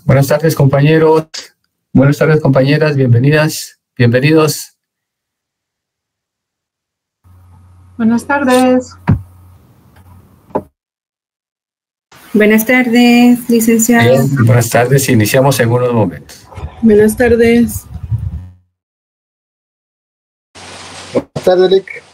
Buenas tardes, compañeros. Buenas tardes, compañeras. Bienvenidas, bienvenidos. Buenas tardes. Buenas tardes, licenciado. Bien, buenas tardes. Iniciamos en unos momentos. Buenas tardes. Buenas tardes, Lick.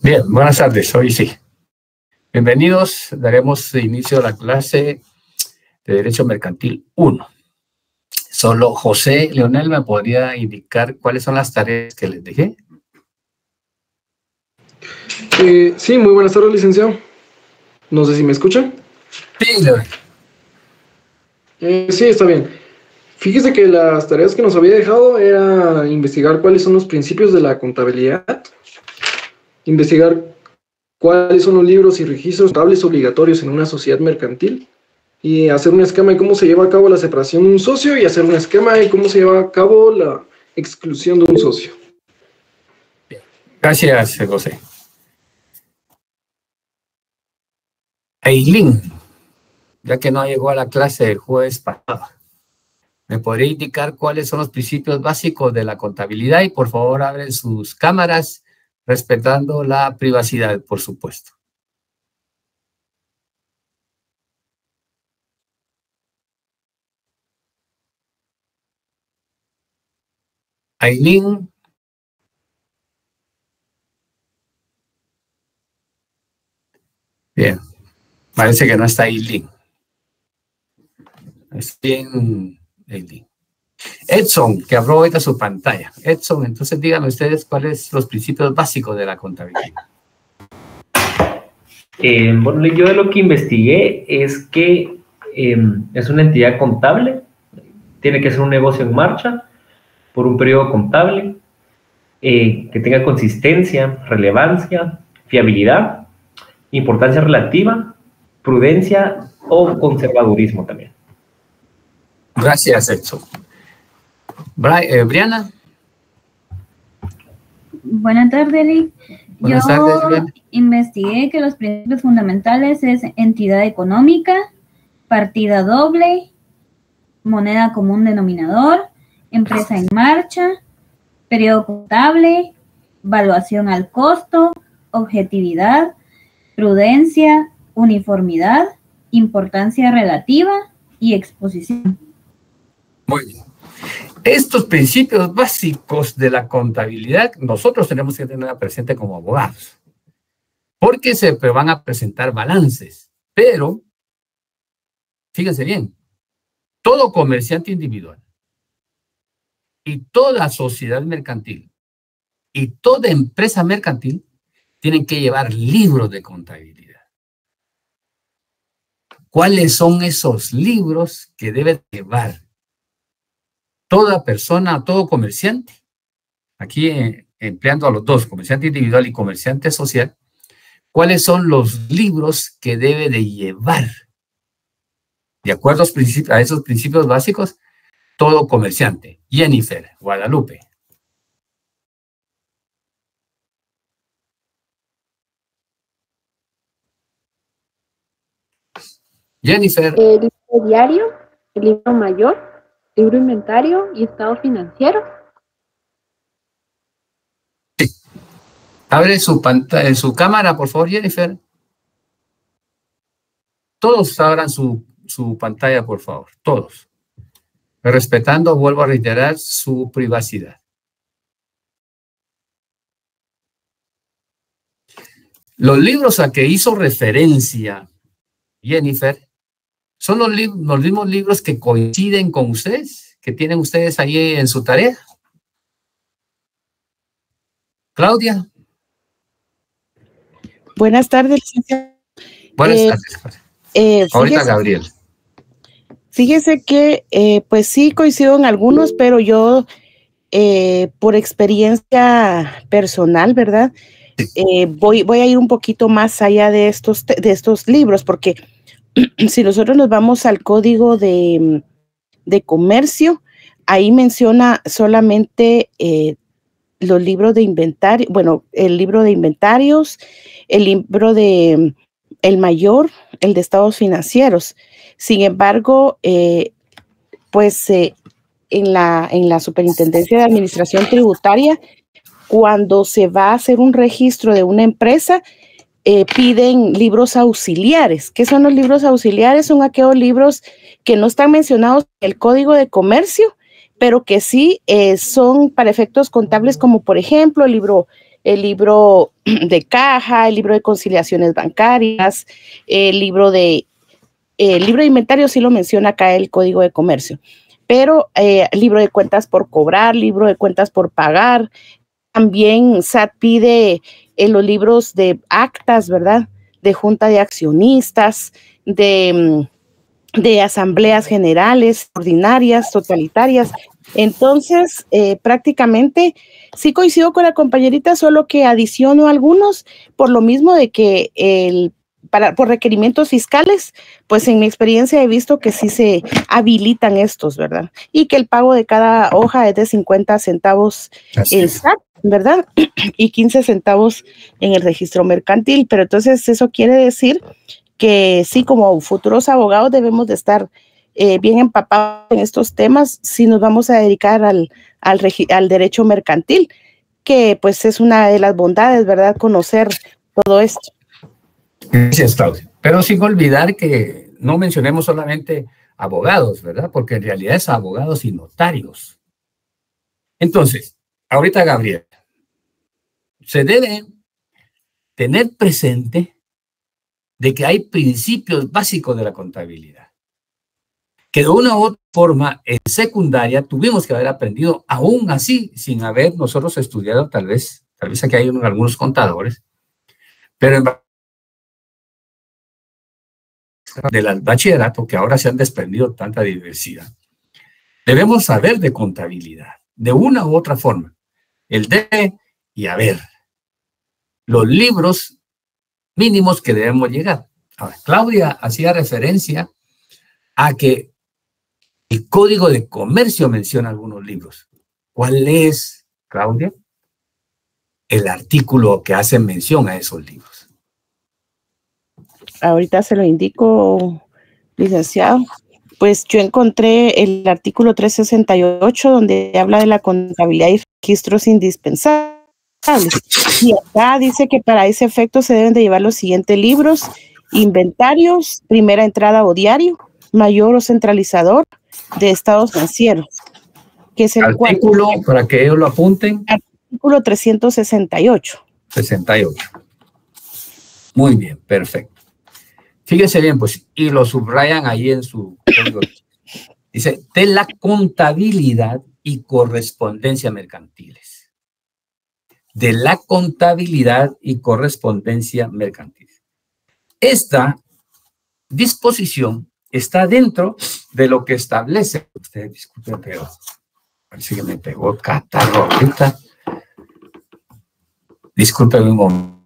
Bien, buenas tardes. Hoy sí. Bienvenidos. Daremos inicio a la clase de Derecho Mercantil 1. Solo José Leonel me podría indicar cuáles son las tareas que les dejé. Sí, muy buenas tardes, licenciado. No sé si me escuchan. Sí, Leonel. Sí, está bien. Fíjese que las tareas que nos había dejado era investigar cuáles son los principios de la contabilidad, investigar cuáles son los libros y registros contables obligatorios en una sociedad mercantil y hacer un esquema de cómo se lleva a cabo la separación de un socio y hacer un esquema de cómo se lleva a cabo la exclusión de un socio. Gracias, José. Eileen, ya que no llegó a la clase el jueves pasado, ¿me podría indicar cuáles son los principios básicos de la contabilidad? Y por favor abren sus cámaras respetando la privacidad, por supuesto. Aileen. Bien, parece que no está Aileen. Es bien, Eileen. Edson, que abrió ahorita su pantalla. Edson, entonces díganme ustedes cuáles son los principios básicos de la contabilidad. Bueno, yo de lo que investigué es que es una entidad contable, tiene que ser un negocio en marcha por un periodo contable, que tenga consistencia, relevancia, fiabilidad, importancia relativa, prudencia o conservadurismo también. Gracias, Edson. Briana. Buenas tardes, Eli. Buenas tardes, Briana. Investigué que los principios fundamentales es entidad económica, partida doble, moneda común denominador, empresa en marcha, periodo contable, valuación al costo, objetividad, prudencia, uniformidad, importancia relativa y exposición. Muy bien. Estos principios básicos de la contabilidad nosotros tenemos que tener presente como abogados, porque se van a presentar balances, pero fíjense bien, todo comerciante individual y toda sociedad mercantil y toda empresa mercantil tienen que llevar libros de contabilidad. ¿Cuáles son esos libros que debe llevar toda persona, todo comerciante? Aquí empleando a los dos, comerciante individual y comerciante social, ¿cuáles son los libros que debe de llevar? De acuerdo a esos principios básicos, todo comerciante. Jennifer, Guadalupe. Jennifer. El libro diario, el libro mayor, libro inventario y estado financiero. Sí. Abre su pantalla, su cámara, por favor, Jennifer. Todos abran su pantalla, por favor. Todos. Respetando, vuelvo a reiterar, su privacidad. Los libros a que hizo referencia Jennifer son los mismos libros que coinciden con ustedes, que tienen ustedes ahí en su tarea. Claudia. Buenas tardes, licenciado. Buenas tardes. Ahorita Gabriel. Fíjese que, pues sí, coincido en algunos, pero yo, por experiencia personal, ¿verdad? Voy a ir un poquito más allá de estos libros, porque si nosotros nos vamos al Código de Comercio, ahí menciona solamente los libros de inventario, bueno, el libro de inventarios, el libro de el mayor, el de estados financieros. Sin embargo, pues en la Superintendencia de Administración Tributaria, cuando se va a hacer un registro de una empresa, piden libros auxiliares. ¿Qué son los libros auxiliares? Son aquellos libros que no están mencionados en el Código de Comercio, pero que sí son para efectos contables, como por ejemplo el libro de caja, el libro de conciliaciones bancarias, el libro de inventario sí lo menciona acá el Código de Comercio, pero libro de cuentas por cobrar, libro de cuentas por pagar. También SAT pide los libros de actas, ¿verdad? De junta de accionistas, de asambleas generales, ordinarias, totalitarias. Entonces, prácticamente sí coincido con la compañerita, solo que adiciono algunos por lo mismo de que por requerimientos fiscales, pues en mi experiencia he visto que sí se habilitan estos, ¿verdad? Y que el pago de cada hoja es de 50 centavos en SAT, ¿verdad? Y 15 centavos en el registro mercantil. Pero entonces eso quiere decir que sí, como futuros abogados debemos de estar bien empapados en estos temas si nos vamos a dedicar al derecho mercantil, que pues es una de las bondades, ¿verdad? Conocer todo esto. Gracias, Claudia. Pero sin olvidar que no mencionemos solamente abogados, ¿verdad? Porque en realidad es abogados y notarios. Entonces, ahorita Gabriel, se debe tener presente de que hay principios básicos de la contabilidad. que de una u otra forma en secundaria tuvimos que haber aprendido, aún así, sin haber nosotros estudiado, tal vez aquí hay algunos contadores, pero en del bachillerato, que ahora se han desprendido tanta diversidad, debemos saber de contabilidad, de una u otra forma, el debe y haber, los libros mínimos que debemos llegar. Ahora, Claudia hacía referencia a que el Código de Comercio menciona algunos libros. ¿Cuál es, Claudia? El artículo que hace mención a esos libros. Ahorita se lo indico, licenciado. Pues yo encontré el artículo 368 donde habla de la contabilidad y registros indispensables. Y acá dice que para ese efecto se deben de llevar los siguientes libros: inventarios, primera entrada o diario, mayor o centralizador de estados financieros, que es el artículo, para que ellos lo apunten. Artículo 368. 68. Muy bien, perfecto. Fíjense bien, pues, y lo subrayan ahí en su código. Dice, de la contabilidad y correspondencia mercantiles. De la contabilidad y correspondencia mercantil. Esta disposición está dentro de lo que establece. Ustedes disculpen, pero parece que me pegó catarro ahorita. Disculpen un momento.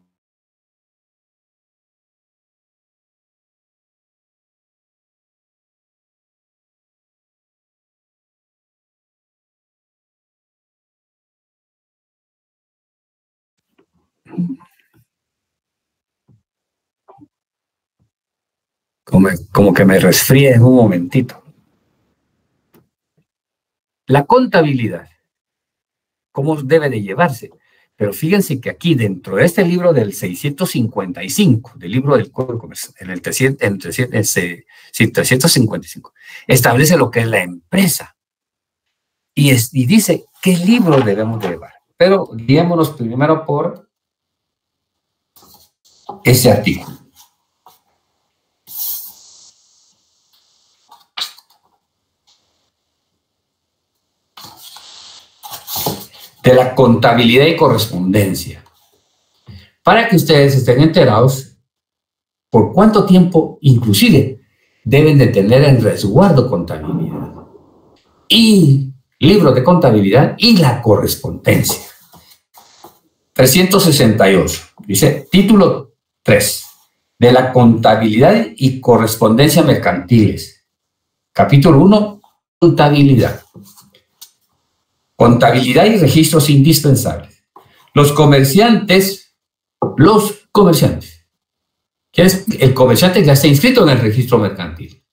Como que me resfríe en un momentito. La contabilidad, ¿cómo debe de llevarse? Pero fíjense que aquí dentro de este libro del 655, del libro del Código de Comercio, en el 355, establece lo que es la empresa. Y dice qué libro debemos de llevar. Pero guiémonos primero por ese artículo. De la contabilidad y correspondencia, para que ustedes estén enterados por cuánto tiempo inclusive deben de tener en resguardo contabilidad y libros de contabilidad y la correspondencia. 368, dice, título 3, de la contabilidad y correspondencia mercantiles. Capítulo 1, contabilidad. Contabilidad y registros indispensables. Los comerciantes, ¿quién es el comerciante que está inscrito en el registro mercantil?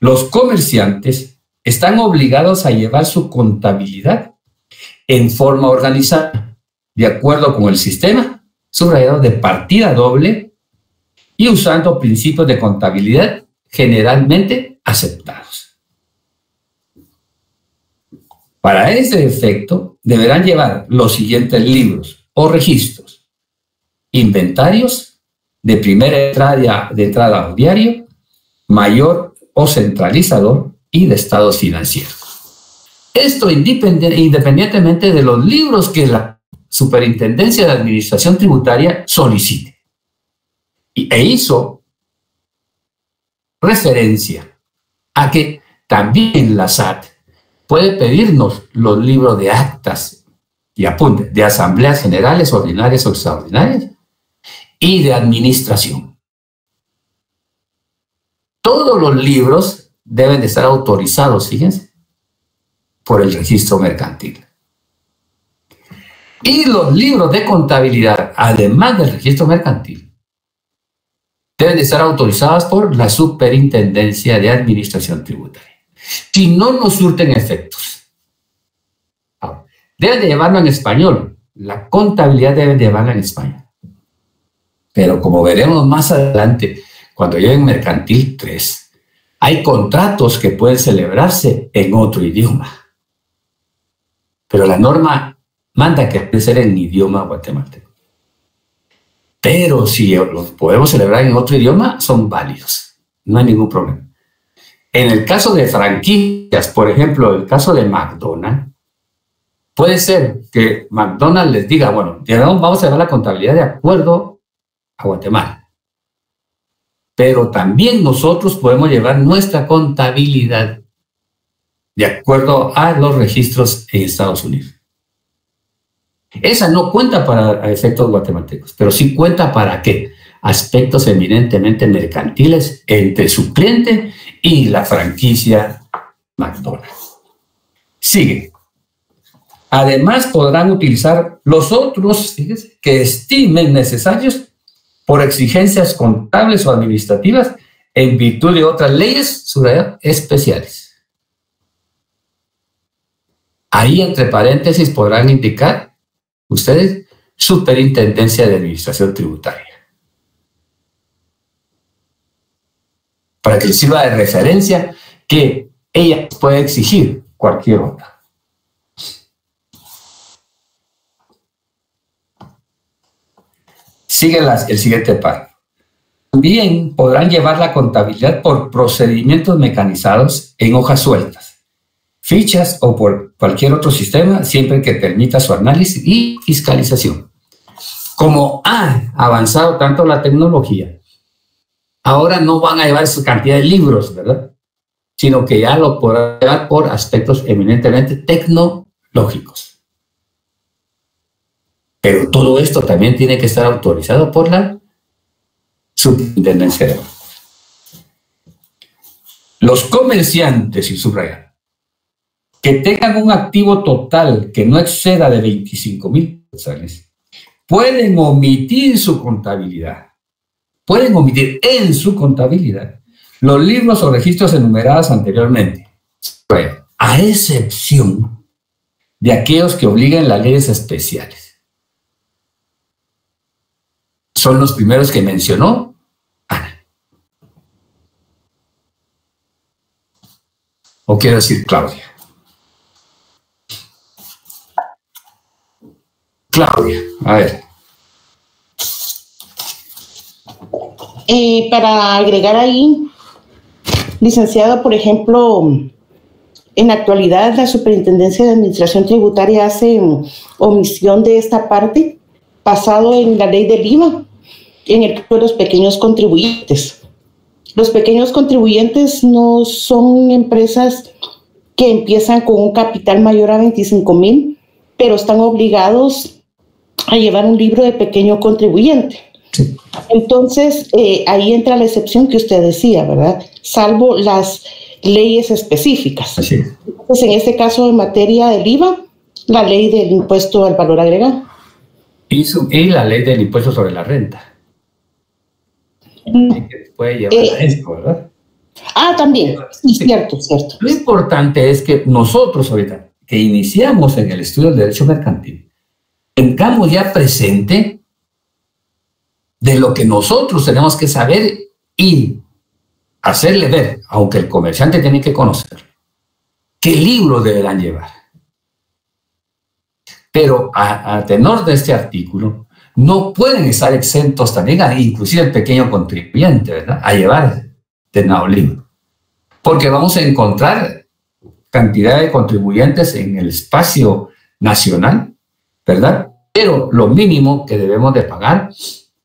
Los comerciantes están obligados a llevar su contabilidad en forma organizada, de acuerdo con el sistema subrayado de partida doble y usando principios de contabilidad generalmente aceptados. Para ese efecto, deberán llevar los siguientes libros o registros: inventarios de primera entrada o diario, mayor o centralizador y de estados financieros. Esto independientemente de los libros que la Superintendencia de Administración Tributaria solicite. E hizo referencia a que también la SAT puede pedirnos los libros de actas y apuntes de asambleas generales, ordinarias o extraordinarias y de administración. Todos los libros deben de estar autorizados, fíjense, por el registro mercantil. Y los libros de contabilidad, además del registro mercantil, deben de estar autorizados por la Superintendencia de Administración Tributaria. Si no nos surten efectos, deben de llevarlo en español. La contabilidad deben de llevarla en español. Pero como veremos más adelante, cuando lleguen mercantil 3, hay contratos que pueden celebrarse en otro idioma. Pero la norma manda que debe ser en idioma guatemalteco. Pero si los podemos celebrar en otro idioma, son válidos. No hay ningún problema. En el caso de franquicias, por ejemplo, el caso de McDonald's, puede ser que McDonald's les diga, bueno, vamos a llevar la contabilidad de acuerdo a Guatemala. Pero también nosotros podemos llevar nuestra contabilidad de acuerdo a los registros en Estados Unidos. Esa no cuenta para efectos guatemaltecos, pero sí cuenta para qué? Aspectos eminentemente mercantiles entre su cliente y la franquicia McDonald's. Sigue. Además, podrán utilizar los otros, fíjense, que estimen necesarios por exigencias contables o administrativas en virtud de otras leyes especiales. Ahí, entre paréntesis, podrán indicar ustedes Superintendencia de Administración Tributaria, para que les sirva de referencia que ella puede exigir cualquier otra. Sigue el siguiente párrafo. También podrán llevar la contabilidad por procedimientos mecanizados en hojas sueltas, fichas o por cualquier otro sistema, siempre que permita su análisis y fiscalización. Como ha avanzado tanto la tecnología, ahora no van a llevar esa cantidad de libros, ¿verdad? Sino que ya lo podrán llevar por aspectos eminentemente tecnológicos. Pero todo esto también tiene que estar autorizado por la Superintendencia de Bancos. Los comerciantes, y subrayar, que tengan un activo total que no exceda de 25,000 quetzales, pueden omitir su contabilidad. Pueden omitir en su contabilidad los libros o registros enumerados anteriormente, a excepción de aquellos que obliguen las leyes especiales. Son los primeros que mencionó Ana. O quiero decir Claudia. Claudia, a ver. Para agregar ahí, licenciado, por ejemplo, en la actualidad la Superintendencia de Administración Tributaria hace omisión de esta parte, basado en la ley del IVA, en el caso de los pequeños contribuyentes. Los pequeños contribuyentes no son empresas que empiezan con un capital mayor a 25,000, pero están obligados a llevar un libro de pequeño contribuyente. Sí. Entonces, ahí entra la excepción que usted decía, ¿verdad? Salvo las leyes específicas. Así es. Entonces, en este caso, en materia del IVA, la ley del impuesto al valor agregado. Y la ley del impuesto sobre la renta. Que puede llevar a esto, ¿verdad? También. Sí, cierto. Lo importante es que nosotros ahorita, que iniciamos en el estudio del derecho mercantil, tengamos ya presente de lo que nosotros tenemos que saber y hacerle ver, aunque el comerciante tiene que conocer, qué libros deberán llevar. Pero a tenor de este artículo, no pueden estar exentos también, inclusive el pequeño contribuyente, ¿verdad?, a llevar determinado libro. Porque vamos a encontrar cantidad de contribuyentes en el espacio nacional, ¿verdad? Pero lo mínimo que debemos de pagar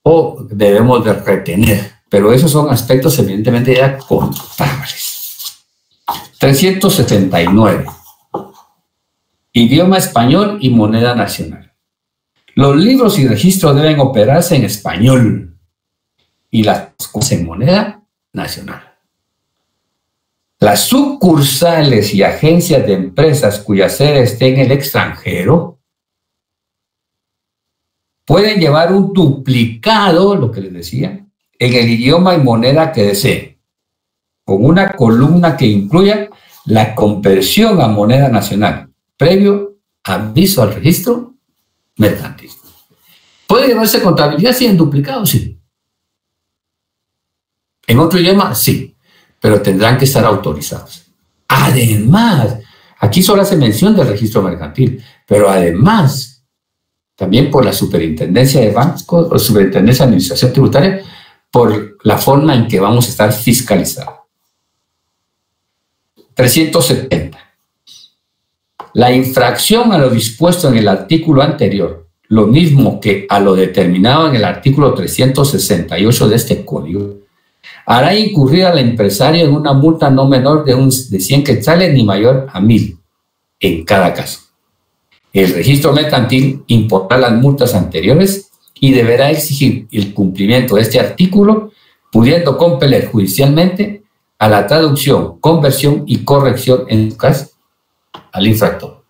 o debemos de retener. Pero esos son aspectos evidentemente ya contables. 379. Idioma español y moneda nacional. Los libros y registros deben operarse en español y las cosas en moneda nacional. Las sucursales y agencias de empresas cuya sede esté en el extranjero pueden llevar un duplicado, lo que les decía, en el idioma y moneda que deseen, con una columna que incluya la conversión a moneda nacional, previo aviso al registro mercantil. ¿Puede llevarse contabilidad? Sí, en duplicado, sí. En otro idioma, sí, pero tendrán que estar autorizados. Además, aquí solo hace mención del registro mercantil, pero además, también por la Superintendencia de Bancos o Superintendencia de Administración Tributaria, por la forma en que vamos a estar fiscalizados. 370. La infracción a lo dispuesto en el artículo anterior, lo mismo que a lo determinado en el artículo 368 de este código, hará incurrir al empresario en una multa no menor de 100 quetzales ni mayor a 1,000 en cada caso. El registro mercantil importará las multas anteriores y deberá exigir el cumplimiento de este artículo, pudiendo compeler judicialmente a la traducción, conversión y corrección en su caso al infractor.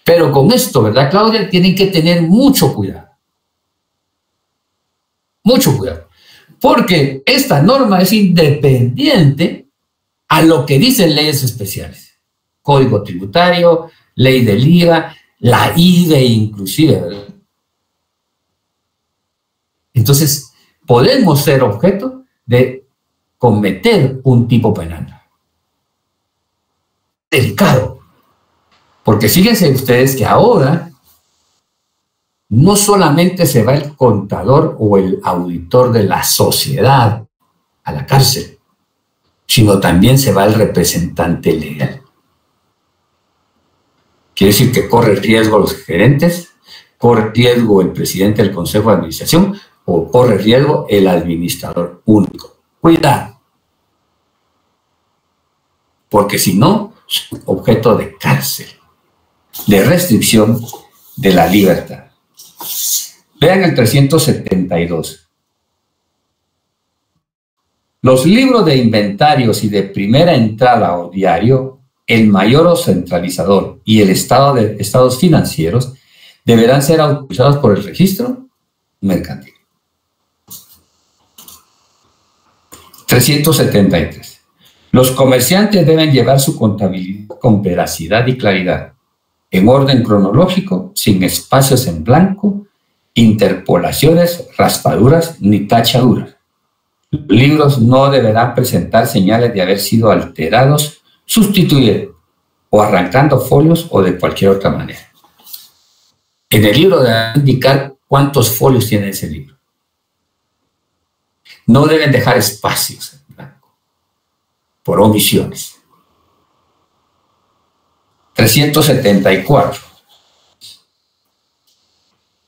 Pero con esto, ¿verdad, Claudia? Tienen que tener mucho cuidado. Mucho cuidado. Porque esta norma es independiente a lo que dicen leyes especiales. Código tributario, ley del IVA, la IVE inclusive, ¿verdad? Entonces, podemos ser objeto de cometer un tipo penal. Delicado. Porque fíjense ustedes que ahora no solamente se va el contador o el auditor de la sociedad a la cárcel, sino también se va el representante legal. Quiere decir que corre riesgo los gerentes, corre riesgo el presidente del Consejo de Administración o corre riesgo el administrador único. Cuidado. Porque si no, es objeto de cárcel, de restricción de la libertad. Vean el 372. Los libros de inventarios y de primera entrada o diario, el mayor o centralizador y el estado de estados financieros deberán ser autorizados por el registro mercantil. 373. Los comerciantes deben llevar su contabilidad con veracidad y claridad, en orden cronológico, sin espacios en blanco, interpolaciones, raspaduras ni tachaduras. Los libros no deberán presentar señales de haber sido alterados, sustituidos o arrancando folios o de cualquier otra manera. En el libro deben indicar cuántos folios tiene ese libro. No deben dejar espacios en blanco por omisiones. 374.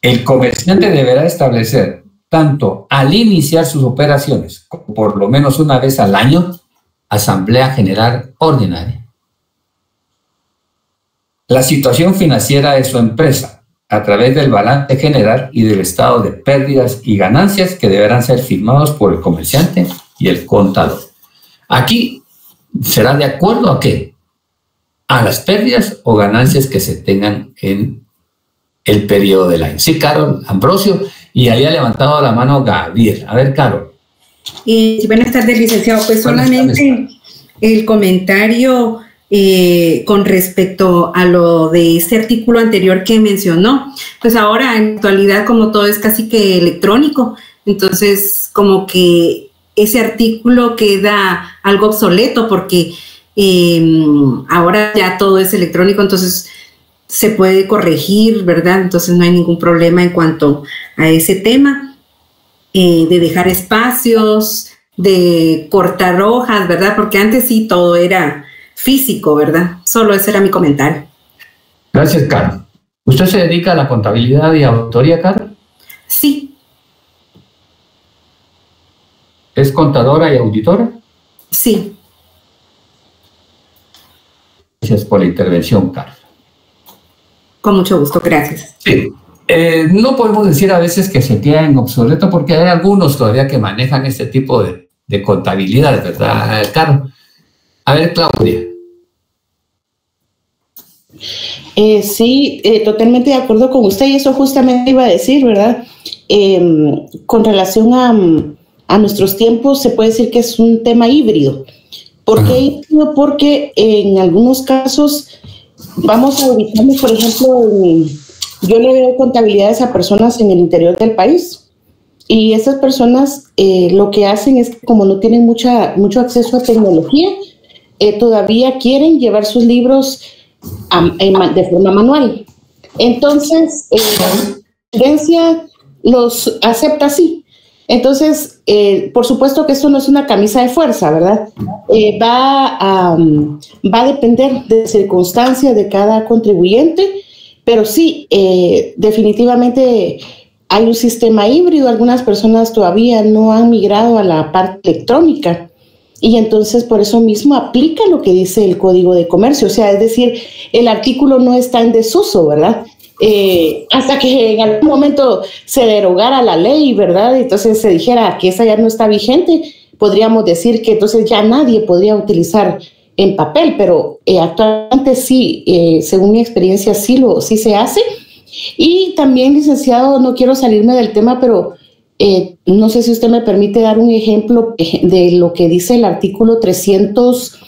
El comerciante deberá establecer, tanto al iniciar sus operaciones como por lo menos una vez al año, asamblea general ordinaria, la situación financiera de su empresa a través del balance general y del estado de pérdidas y ganancias que deberán ser firmados por el comerciante y el contador. Aquí será de acuerdo a qué, a las pérdidas o ganancias que se tengan en el periodo del año. Sí, Carol, Ambrosio, y había levantado la mano Gabriel. A ver, Carol. Buenas tardes, licenciado. Pues solamente el comentario con respecto a lo de este artículo anterior que mencionó. Pues ahora, en actualidad, como todo es casi que electrónico, entonces como que ese artículo queda algo obsoleto porque ahora ya todo es electrónico, entonces se puede corregir, ¿verdad? Entonces no hay ningún problema en cuanto a ese tema de dejar espacios, de cortar hojas, ¿verdad? Porque antes sí todo era físico, ¿verdad? Solo ese era mi comentario. Gracias, Carol. ¿Usted se dedica a la contabilidad y auditoría, Carol? Sí. ¿Es contadora y auditora? Sí. Gracias por la intervención, Carol. Con mucho gusto, gracias. Sí. No podemos decir a veces que se queda en obsoleto porque hay algunos todavía que manejan este tipo de contabilidad, ¿verdad, Carol? A ver, Claudia. Sí, totalmente de acuerdo con usted y eso justamente iba a decir, ¿verdad? Con relación a nuestros tiempos se puede decir que es un tema híbrido. ¿Por qué híbrido? Porque en algunos casos vamos a ubicarnos, por ejemplo, yo le veo contabilidades a personas en el interior del país y esas personas lo que hacen es que como no tienen mucho acceso a tecnología, todavía quieren llevar sus libros de forma manual. Entonces, la tendencia los acepta así. Entonces, por supuesto que esto no es una camisa de fuerza, ¿verdad? Va a depender de circunstancias de cada contribuyente, pero sí, definitivamente hay un sistema híbrido. Algunas personas todavía no han migrado a la parte electrónica y entonces por eso mismo aplica lo que dice el Código de Comercio. O sea, es decir, el artículo no está en desuso, ¿verdad? Hasta que en algún momento se derogara la ley, ¿verdad? Entonces se dijera que esa ya no está vigente, podríamos decir que entonces ya nadie podría utilizar en papel, pero actualmente sí, según mi experiencia, sí se hace. Y también, licenciado, no quiero salirme del tema, pero no sé si usted me permite dar un ejemplo de lo que dice el artículo 372,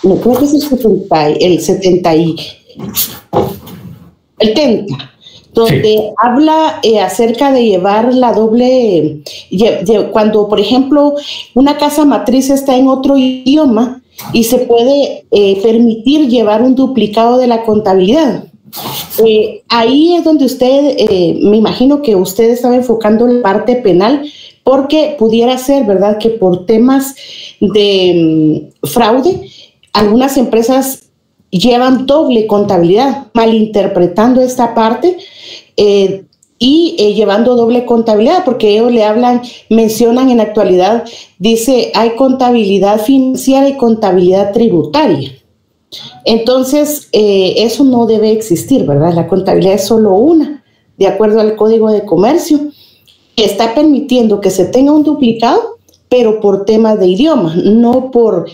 no creo que es el 70, donde sí habla acerca de llevar la doble, cuando por ejemplo una casa matriz está en otro idioma y se puede permitir llevar un duplicado de la contabilidad. Ahí es donde usted, me imagino que usted estaba enfocando la parte penal, porque pudiera ser, ¿verdad?, que por temas de fraude, algunas empresas llevan doble contabilidad, malinterpretando esta parte y llevando doble contabilidad, porque ellos le hablan, mencionan en la actualidad, dice, hay contabilidad financiera y contabilidad tributaria. Entonces, eso no debe existir, ¿verdad? La contabilidad es solo una, de acuerdo al Código de Comercio, que está permitiendo que se tenga un duplicado, pero por temas de idioma, no por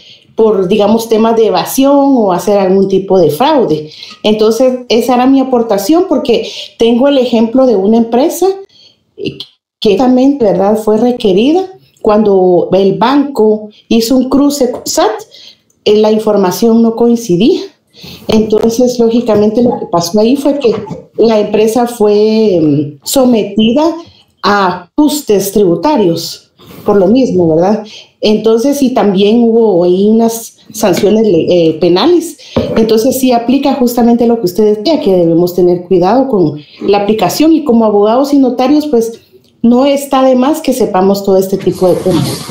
digamos, temas de evasión o hacer algún tipo de fraude. Entonces, esa era mi aportación, porque tengo el ejemplo de una empresa que también, ¿verdad?, fue requerida cuando el banco hizo un cruce con SAT, la información no coincidía. Entonces, lógicamente, lo que pasó ahí fue que la empresa fue sometida a ajustes tributarios por lo mismo, ¿verdad? Entonces, y también hubo ahí unas sanciones penales. Entonces, sí aplica justamente lo que usted decía, que debemos tener cuidado con la aplicación, y como abogados y notarios, pues no está de más que sepamos todo este tipo de temas.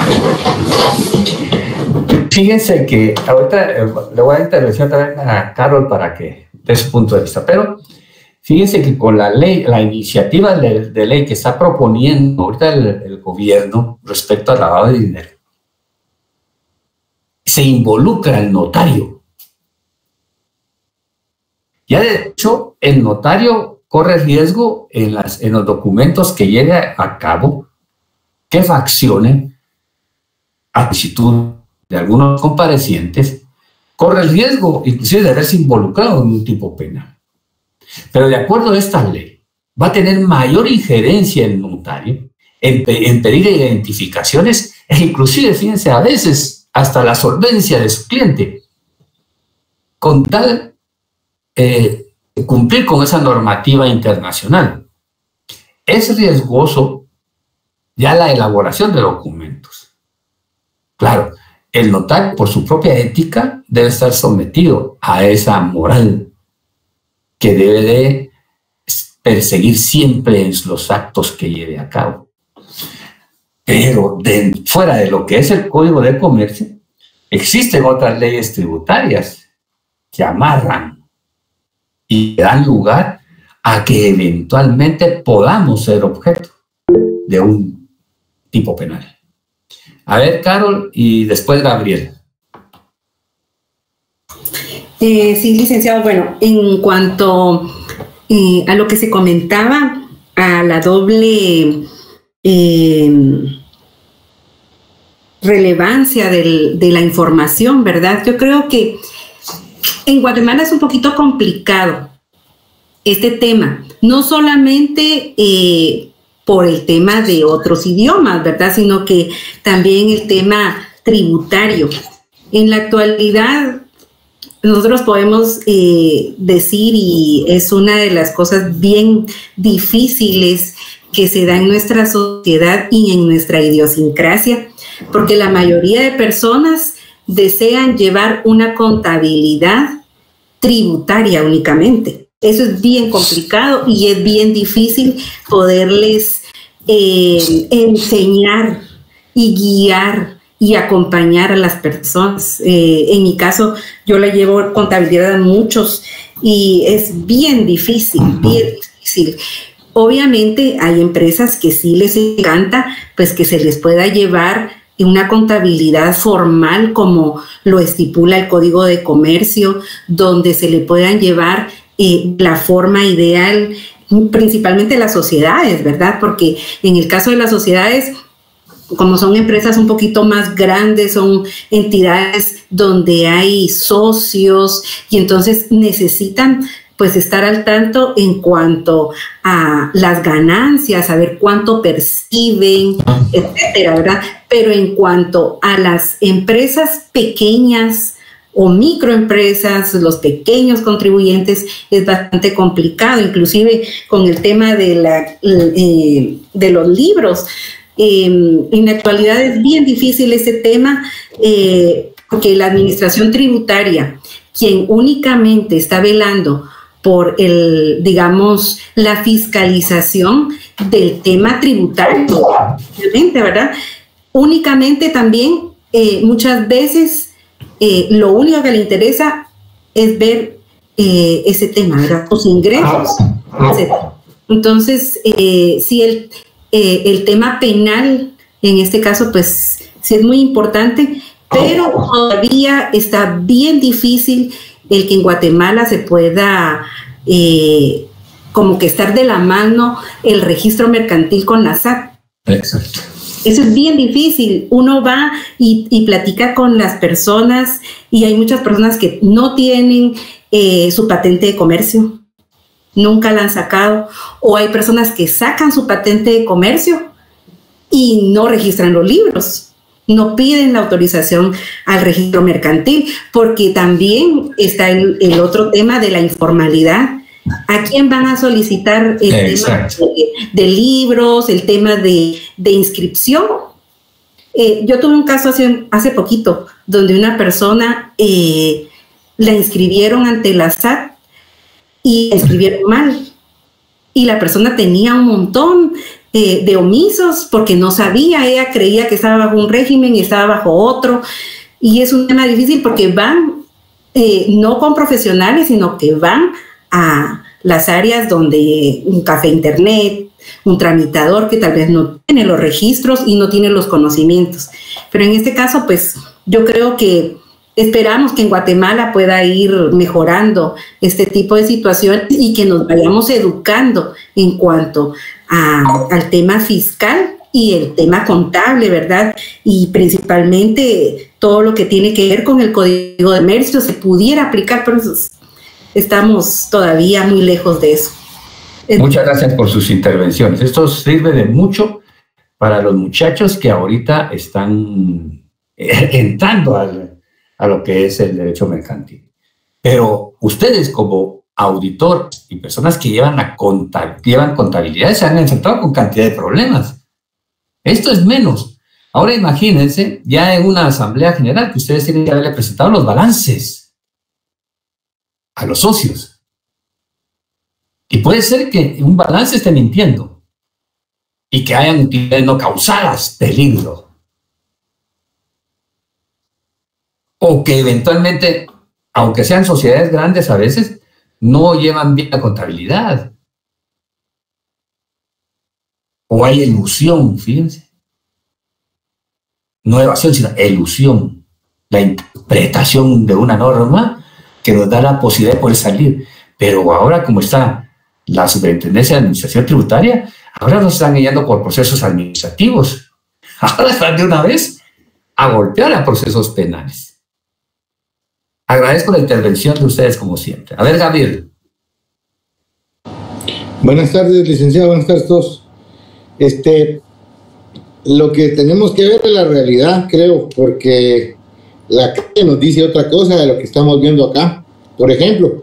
Fíjense que ahorita le voy a intervenir también a Carol para que dé su punto de vista, pero fíjense que con la ley, la iniciativa de ley que está proponiendo ahorita el gobierno respecto al lavado de dinero, se involucra el notario. Ya de hecho, el notario corre riesgo en los documentos que lleve a cabo que faccionen a solicitud de algunos comparecientes, corre el riesgo inclusive de haberse involucrado en un tipo penal. Pero de acuerdo a esta ley, va a tener mayor injerencia el notario en pedir identificaciones e inclusive, fíjense, a veces hasta la solvencia de su cliente, con tal cumplir con esa normativa internacional. Es riesgoso ya la elaboración de documentos. Claro, el notario, por su propia ética, debe estar sometido a esa moral que debe de perseguir siempre en los actos que lleve a cabo. Pero fuera de lo que es el Código de Comercio, existen otras leyes tributarias que amarran y dan lugar a que eventualmente podamos ser objeto de un tipo penal. A ver, Carol, y después Gabriel. Sí, licenciado. Bueno, en cuanto a lo que se comentaba, a la doble relevancia de la información, ¿verdad? Yo creo que en Guatemala es un poquito complicado este tema, no solamente por el tema de otros idiomas, ¿verdad?, sino que también el tema tributario. En la actualidad, nosotros podemos decir, y es una de las cosas bien difíciles que se da en nuestra sociedad y en nuestra idiosincrasia, porque la mayoría de personas desean llevar una contabilidad tributaria únicamente. Eso es bien complicado y es bien difícil poderles enseñar y guiar y acompañar a las personas. En mi caso, yo la llevo contabilidad a muchos y es bien difícil, bien difícil. Obviamente hay empresas que sí les encanta, pues que se les pueda llevar una contabilidad formal como lo estipula el Código de Comercio, donde se le puedan llevar la forma ideal, principalmente las sociedades, ¿verdad? Porque en el caso de las sociedades, como son empresas un poquito más grandes, son entidades donde hay socios y entonces necesitan pues estar al tanto en cuanto a las ganancias, saber cuánto perciben, etcétera, ¿verdad? Pero en cuanto a las empresas pequeñas o microempresas, los pequeños contribuyentes, es bastante complicado, inclusive con el tema de los libros. En la actualidad es bien difícil ese tema porque la administración tributaria, quien únicamente está velando por digamos, la fiscalización del tema tributario, obviamente, ¿verdad? Únicamente también, muchas veces, lo único que le interesa es ver ese tema, ¿verdad? Los ingresos, etc. Entonces, sí, el tema penal, en este caso, pues, sí es muy importante, pero todavía está bien difícil el que en Guatemala se pueda como que estar de la mano el registro mercantil con la SAT. Exacto. Eso es bien difícil. Uno va y platica con las personas y hay muchas personas que no tienen su patente de comercio, nunca la han sacado, o hay personas que sacan su patente de comercio y no registran los libros. No piden la autorización al registro mercantil, porque también está el otro tema de la informalidad. ¿A quién van a solicitar el tema de libros, el tema de inscripción? Yo tuve un caso hace poquito, donde una persona la inscribieron ante la SAT y la inscribieron mal. Y la persona tenía un montón de omisos porque no sabía, ella creía que estaba bajo un régimen y estaba bajo otro, y es un tema difícil porque van no con profesionales, sino que van a las áreas donde un café internet, un tramitador que tal vez no tiene los registros y no tiene los conocimientos. Pero en este caso, pues yo creo que esperamos que en Guatemala pueda ir mejorando este tipo de situaciones y que nos vayamos educando en cuanto al tema fiscal y el tema contable, ¿verdad? Y principalmente todo lo que tiene que ver con el Código de Comercio se pudiera aplicar, pero estamos todavía muy lejos de eso. Muchas gracias por sus intervenciones. Esto sirve de mucho para los muchachos que ahorita están entrando a lo que es el derecho mercantil. Pero ustedes como auditor y personas que llevan contabilidad se han enfrentado con cantidad de problemas. Esto es menos. Ahora imagínense, ya en una asamblea general que ustedes tienen que haberle presentado los balances a los socios. Y puede ser que un balance esté mintiendo y que hayan utilidades no causadas peligro. O que eventualmente, aunque sean sociedades grandes a veces, no llevan bien la contabilidad. O hay elusión, fíjense. No evasión, sino elusión. La interpretación de una norma que nos da la posibilidad de poder salir. Pero ahora, como está la Superintendencia de Administración Tributaria, ahora nos están guiando por procesos administrativos. Ahora están de una vez a golpear a procesos penales. Agradezco la intervención de ustedes como siempre. A ver, Gabriel. Buenas tardes, licenciado. Buenas tardes a todos. Lo que tenemos que ver es la realidad, creo, porque la calle nos dice otra cosa de lo que estamos viendo acá. Por ejemplo,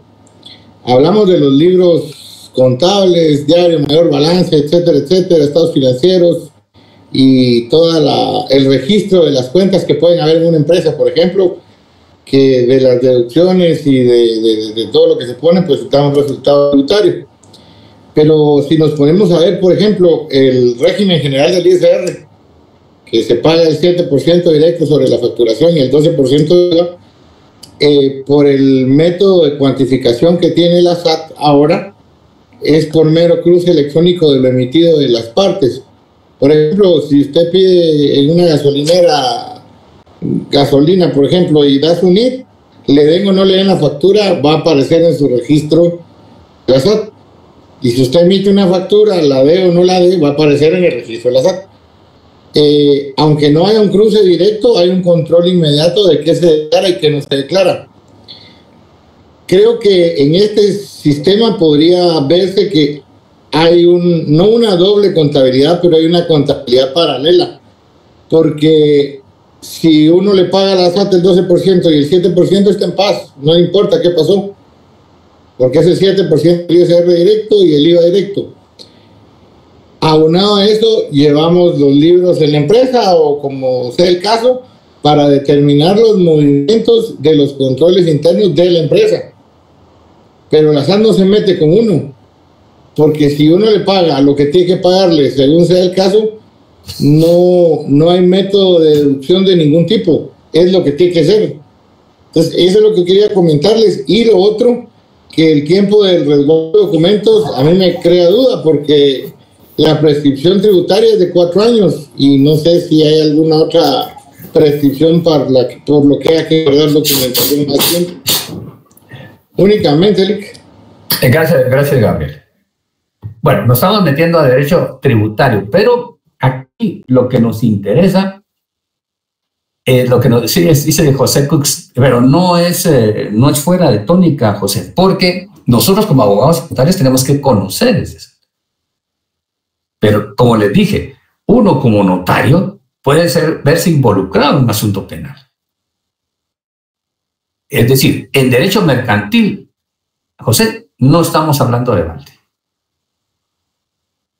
hablamos de los libros contables, diario, mayor balance, etcétera, etcétera, estados financieros y todo el registro de las cuentas que pueden haber en una empresa. Por ejemplo, que de las deducciones y de todo lo que se pone, pues está un resultado tributario. Pero si nos ponemos a ver, por ejemplo, el régimen general del ISR, que se paga el 7% directo sobre la facturación y el 12% por el método de cuantificación que tiene la SAT ahora, es por mero cruce electrónico de lo emitido de las partes. Por ejemplo, si usted pide en una gasolinera gasolina, por ejemplo, y da su NIT, le den o no le den la factura, va a aparecer en su registro de la SAT. Y si usted emite una factura, la dé o no la dé, va a aparecer en el registro de la SAT. Aunque no haya un cruce directo, hay un control inmediato de qué se declara y qué no se declara. Creo que en este sistema podría verse que hay no una doble contabilidad, pero hay una contabilidad paralela. Porque si uno le paga a la SAT el 12% y el 7% está en paz, no importa qué pasó, porque es el 7% del ISR directo y el IVA directo. Aunado a eso, llevamos los libros en la empresa o como sea el caso, para determinar los movimientos de los controles internos de la empresa. Pero la SAT no se mete con uno, porque si uno le paga lo que tiene que pagarle según sea el caso, no hay método de deducción de ningún tipo, es lo que tiene que ser. Entonces, eso es lo que quería comentarles. Y lo otro, que el tiempo del resguardo de documentos a mí me crea duda, porque la prescripción tributaria es de 4 años y no sé si hay alguna otra prescripción por lo que haya que guardar documentación más tiempo. Únicamente, Lick. Gracias, Gabriel. Bueno, nos estamos metiendo a derecho tributario, pero aquí lo que nos interesa es lo que nos dice José Cooks, pero no es fuera de tónica, José, porque nosotros como abogados tributarios tenemos que conocer eso. Pero como les dije, uno como notario puede verse involucrado en un asunto penal. Es decir, en derecho mercantil, José, no estamos hablando de balde.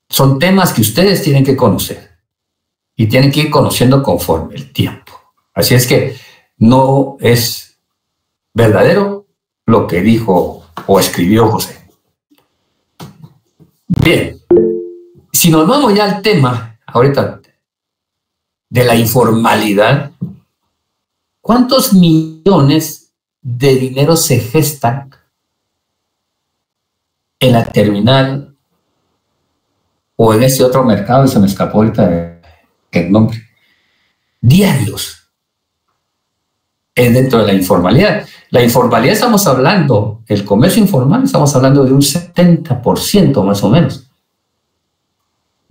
Son temas que ustedes tienen que conocer y tienen que ir conociendo conforme el tiempo. Así es que no es verdadero lo que dijo o escribió José. Bien. Si nos vamos ya al tema, ahorita, de la informalidad, ¿cuántos millones de dinero se gestan en la terminal o en ese otro mercado? Se me escapó ahorita el nombre. Diarios. Es dentro de la informalidad. La informalidad estamos hablando, el comercio informal, estamos hablando de un 70% más o menos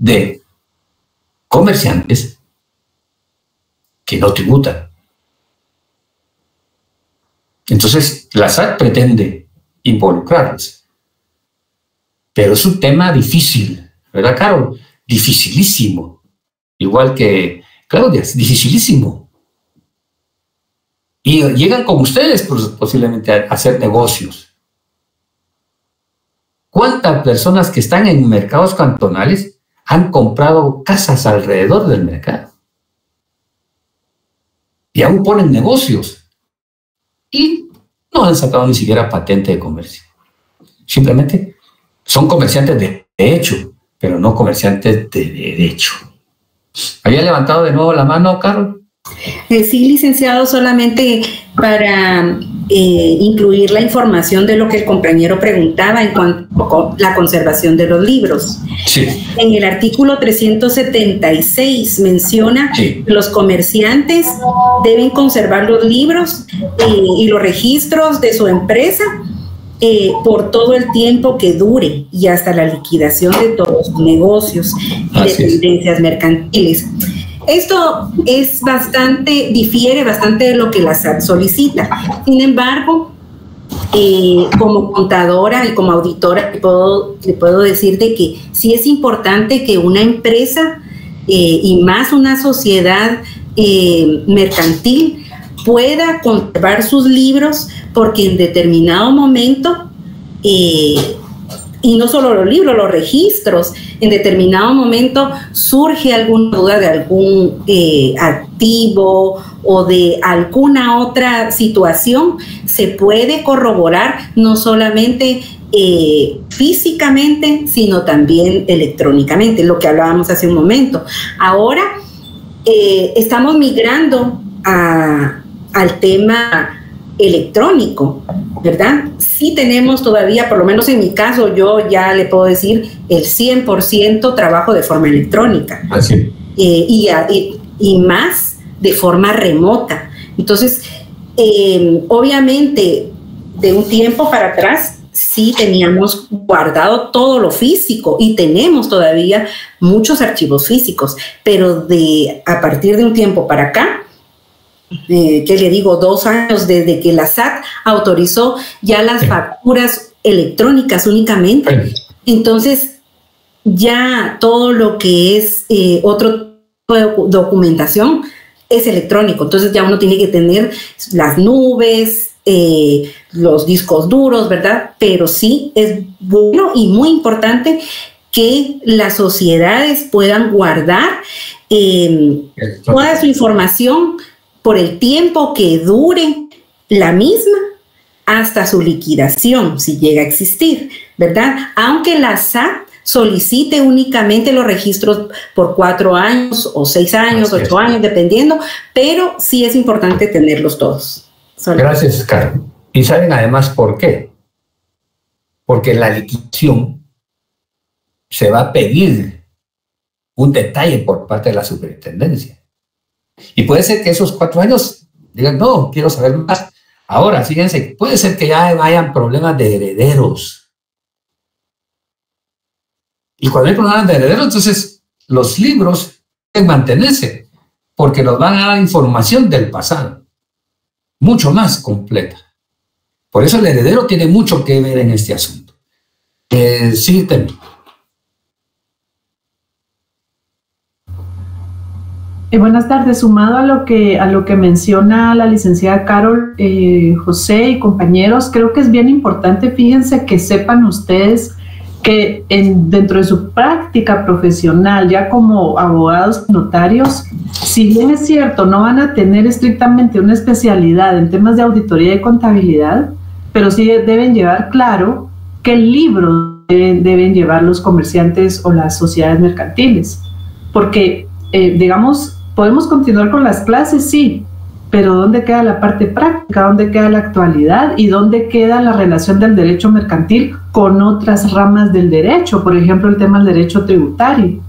de comerciantes que no tributan. Entonces, la SAT pretende involucrarlos. Pero es un tema difícil, ¿verdad, Carol? Dificilísimo. Igual que Claudia, es dificilísimo. Y llegan con ustedes posiblemente a hacer negocios. ¿Cuántas personas que están en mercados cantonales han comprado casas alrededor del mercado? Y aún ponen negocios. Y no han sacado ni siquiera patente de comercio. Simplemente son comerciantes de hecho, pero no comerciantes de derecho. ¿Había levantado de nuevo la mano, Carol? Sí, licenciado, solamente para incluir la información de lo que el compañero preguntaba en cuanto a la conservación de los libros. Sí. En el artículo 376 menciona que los comerciantes deben conservar los libros y los registros de su empresa por todo el tiempo que dure y hasta la liquidación de todos los negocios y dependencias mercantiles. Esto es difiere bastante de lo que la SAT solicita. Sin embargo, como contadora y como auditora, le puedo decir de que sí es importante que una empresa y más una sociedad mercantil pueda conservar sus libros, porque en determinado momento, y no solo los libros, los registros, en determinado momento surge alguna duda de algún activo o de alguna otra situación, se puede corroborar no solamente físicamente, sino también electrónicamente, lo que hablábamos hace un momento. Ahora estamos migrando al tema electrónico, ¿verdad? Sí tenemos todavía, por lo menos en mi caso, yo ya le puedo decir el 100% trabajo de forma electrónica. Así. Y más de forma remota. Entonces, obviamente, de un tiempo para atrás, sí teníamos guardado todo lo físico y tenemos todavía muchos archivos físicos, pero a partir de un tiempo para acá, ¿qué le digo? 2 años desde que la SAT autorizó ya las facturas electrónicas únicamente. Entonces, ya todo lo que es otro tipo de documentación es electrónico. Entonces ya uno tiene que tener las nubes, los discos duros, ¿verdad? Pero sí es bueno y muy importante que las sociedades puedan guardar toda su información por el tiempo que dure la misma hasta su liquidación, si llega a existir, ¿verdad? Aunque la SAT solicite únicamente los registros por 4 años o 6 años, 8 años, dependiendo, pero sí es importante tenerlos todos. Gracias, Carmen. ¿Y saben además por qué? Porque la liquidación se va a pedir un detalle por parte de la superintendencia. Y puede ser que esos 4 años digan, no, quiero saber más. Ahora, fíjense, puede ser que ya hayan problemas de herederos. Y cuando hay problemas de herederos, entonces los libros deben mantenerse, porque nos van a dar información del pasado, mucho más completa. Por eso el heredero tiene mucho que ver en este asunto. Sí, Temi. Buenas tardes. Sumado a lo que menciona la licenciada Carol, José y compañeros, creo que es bien importante, fíjense, que sepan ustedes que dentro de su práctica profesional, ya como abogados notarios, si bien es cierto, no van a tener estrictamente una especialidad en temas de auditoría y contabilidad, pero sí deben llevar claro qué libro deben llevar los comerciantes o las sociedades mercantiles. Porque, digamos, podemos continuar con las clases, sí, pero ¿dónde queda la parte práctica? ¿Dónde queda la actualidad? ¿Y dónde queda la relación del derecho mercantil con otras ramas del derecho? Por ejemplo, el tema del derecho tributario.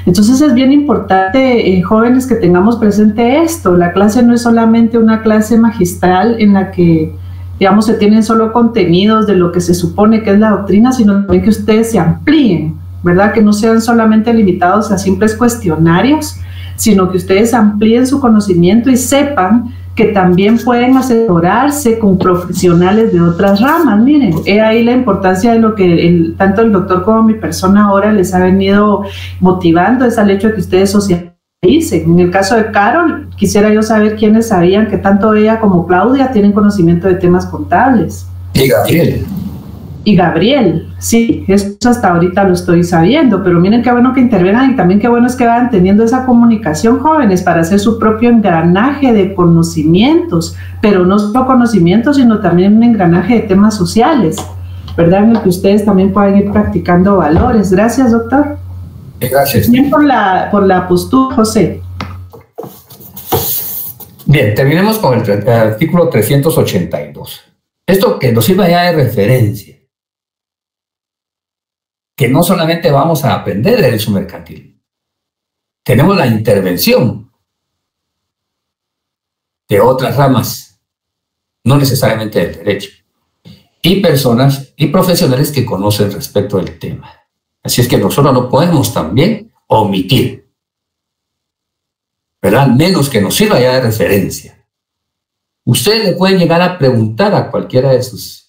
Entonces es bien importante, jóvenes, que tengamos presente esto. La clase no es solamente una clase magistral en la que, digamos, se tienen solo contenidos de lo que se supone que es la doctrina, sino también que ustedes se amplíen, ¿verdad? Que no sean solamente limitados a simples cuestionarios, sino que ustedes amplíen su conocimiento y sepan que también pueden asesorarse con profesionales de otras ramas. Miren, he ahí la importancia de lo que tanto el doctor como mi persona ahora les ha venido motivando, es al hecho de que ustedes socialicen. En el caso de Carol, quisiera yo saber quiénes sabían que tanto ella como Claudia tienen conocimiento de temas contables. Y Gabriel. Y Gabriel, sí, eso hasta ahorita lo estoy sabiendo, pero miren qué bueno que intervengan y también qué bueno es que vayan teniendo esa comunicación, jóvenes, para hacer su propio engranaje de conocimientos, pero no solo conocimientos, sino también un engranaje de temas sociales, ¿verdad? En el que ustedes también puedan ir practicando valores. Gracias, doctor. Gracias. Bien por la postura, José. Bien, terminemos con el artículo 382. Esto que nos sirva ya de referencia. Que no solamente vamos a aprender derecho mercantil, tenemos la intervención de otras ramas, no necesariamente del derecho, y personas y profesionales que conocen respecto del tema. Así es que nosotros no podemos también omitir, ¿verdad? Menos que nos sirva ya de referencia. Ustedes le pueden llegar a preguntar a cualquiera de sus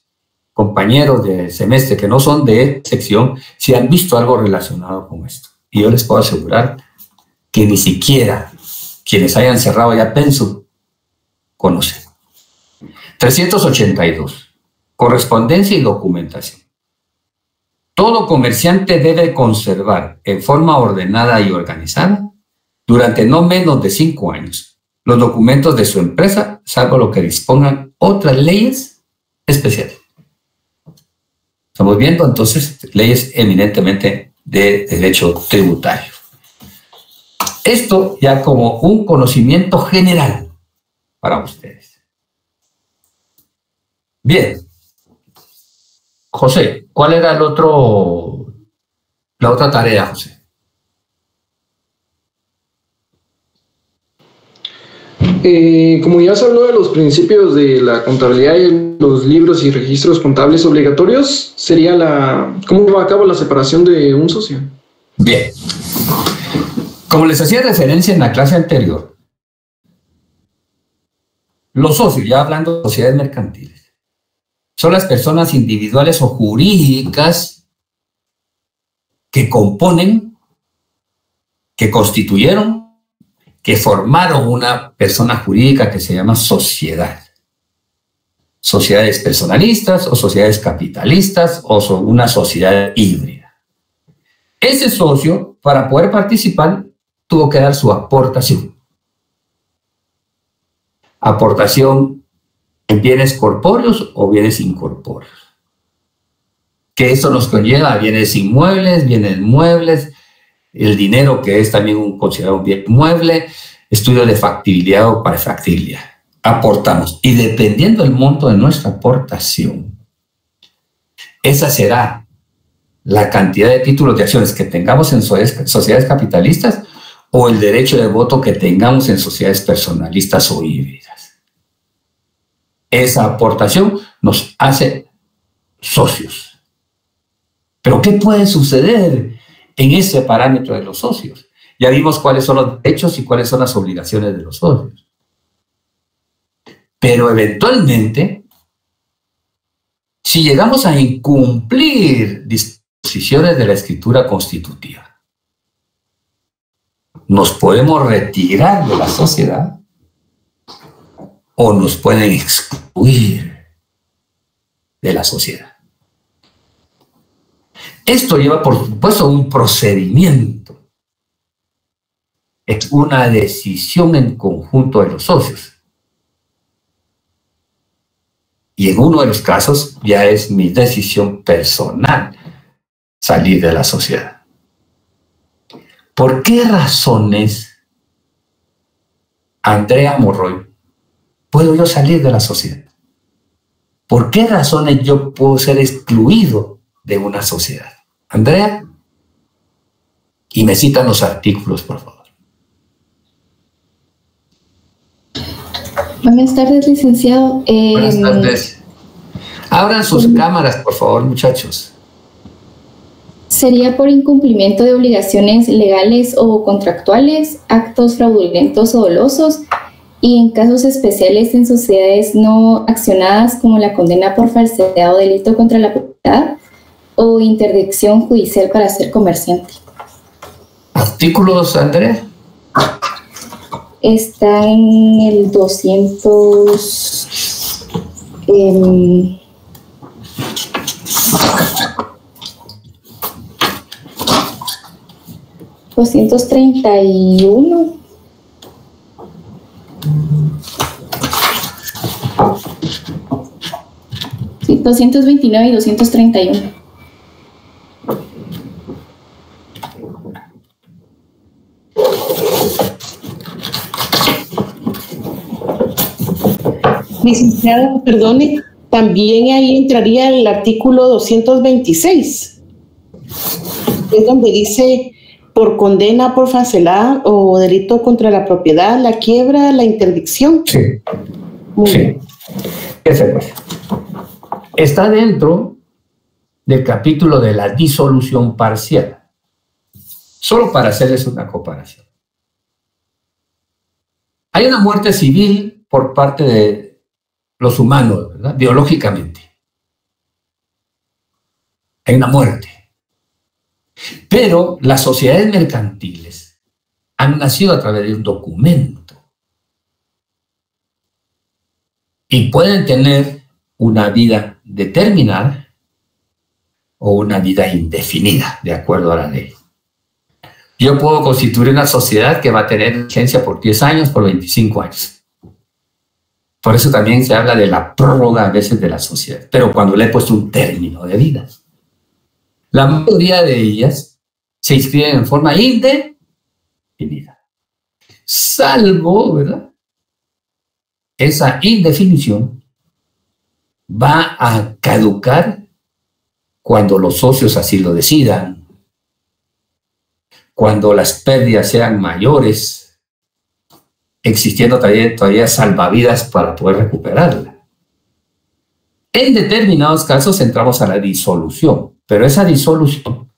compañeros de semestre que no son de sección si han visto algo relacionado con esto. Y yo les puedo asegurar que ni siquiera quienes hayan cerrado ya Pensum conocen. 382. Correspondencia y documentación. Todo comerciante debe conservar en forma ordenada y organizada durante no menos de 5 años los documentos de su empresa, salvo lo que dispongan otras leyes especiales. Estamos viendo entonces leyes eminentemente de derecho tributario. Esto ya como un conocimiento general para ustedes. Bien. José, ¿cuál era la otra tarea, José? Como ya se habló de los principios de la contabilidad y los libros y registros contables obligatorios, sería ¿cómo va a cabo la separación de un socio? Bien. Como les hacía referencia en la clase anterior, los socios, ya hablando de sociedades mercantiles, son las personas individuales o jurídicas que componen, que constituyeron, que formaron una persona jurídica que se llama sociedad. Sociedades personalistas o sociedades capitalistas o una sociedad híbrida. Ese socio, para poder participar, tuvo que dar su aportación. Aportación en bienes corpóreos o bienes incorpóreos. Que eso nos conlleva a bienes inmuebles, bienes muebles, el dinero que es también considerado un bien mueble, estudio de factibilidad o prefactibilidad. Aportamos. Y dependiendo del monto de nuestra aportación, esa será la cantidad de títulos de acciones que tengamos en sociedades capitalistas o el derecho de voto que tengamos en sociedades personalistas o híbridas. Esa aportación nos hace socios. ¿Pero qué puede suceder en ese parámetro de los socios? Ya vimos cuáles son los derechos y cuáles son las obligaciones de los socios. Pero eventualmente, si llegamos a incumplir disposiciones de la escritura constitutiva, nos podemos retirar de la sociedad o nos pueden excluir de la sociedad. Esto lleva, por supuesto, un procedimiento. Es una decisión en conjunto de los socios. Y en uno de los casos ya es mi decisión personal salir de la sociedad. ¿Por qué razones, Andrea Morroy, puedo yo salir de la sociedad? ¿Por qué razones yo puedo ser excluido de una sociedad? Andrea, y me citan los artículos, por favor. Buenas tardes, licenciado. Buenas tardes. Abran sus cámaras, por favor, muchachos. Sería por incumplimiento de obligaciones legales o contractuales, actos fraudulentos o dolosos, y en casos especiales en sociedades no accionadas como la condena por falsedad o delito contra la propiedad o interdicción judicial para ser comerciante. ¿Artículos, Andrea? Está en el 200... 231. Sí, 229 y 231. Licenciada, perdone, también ahí entraría el artículo 226, es donde dice por condena, por falsedad o delito contra la propiedad, la quiebra, la interdicción. Sí. Muy sí. bien. Ese pues. Está dentro del capítulo de la disolución parcial. Solo para hacerles una comparación. Hay una muerte civil por parte de los humanos, ¿verdad? Biológicamente. Hay una muerte. Pero las sociedades mercantiles han nacido a través de un documento y pueden tener una vida determinada o una vida indefinida, de acuerdo a la ley. Yo puedo constituir una sociedad que va a tener vigencia por 10 años, por 25 años. Por eso también se habla de la prórroga a veces de la sociedad, pero cuando le he puesto un término de vida. La mayoría de ellas se inscriben en forma indefinida, salvo, ¿verdad? Esa indefinición va a caducar cuando los socios así lo decidan, cuando las pérdidas sean mayores, existiendo todavía salvavidas para poder recuperarla. En determinados casos entramos a la disolución, pero esa disolución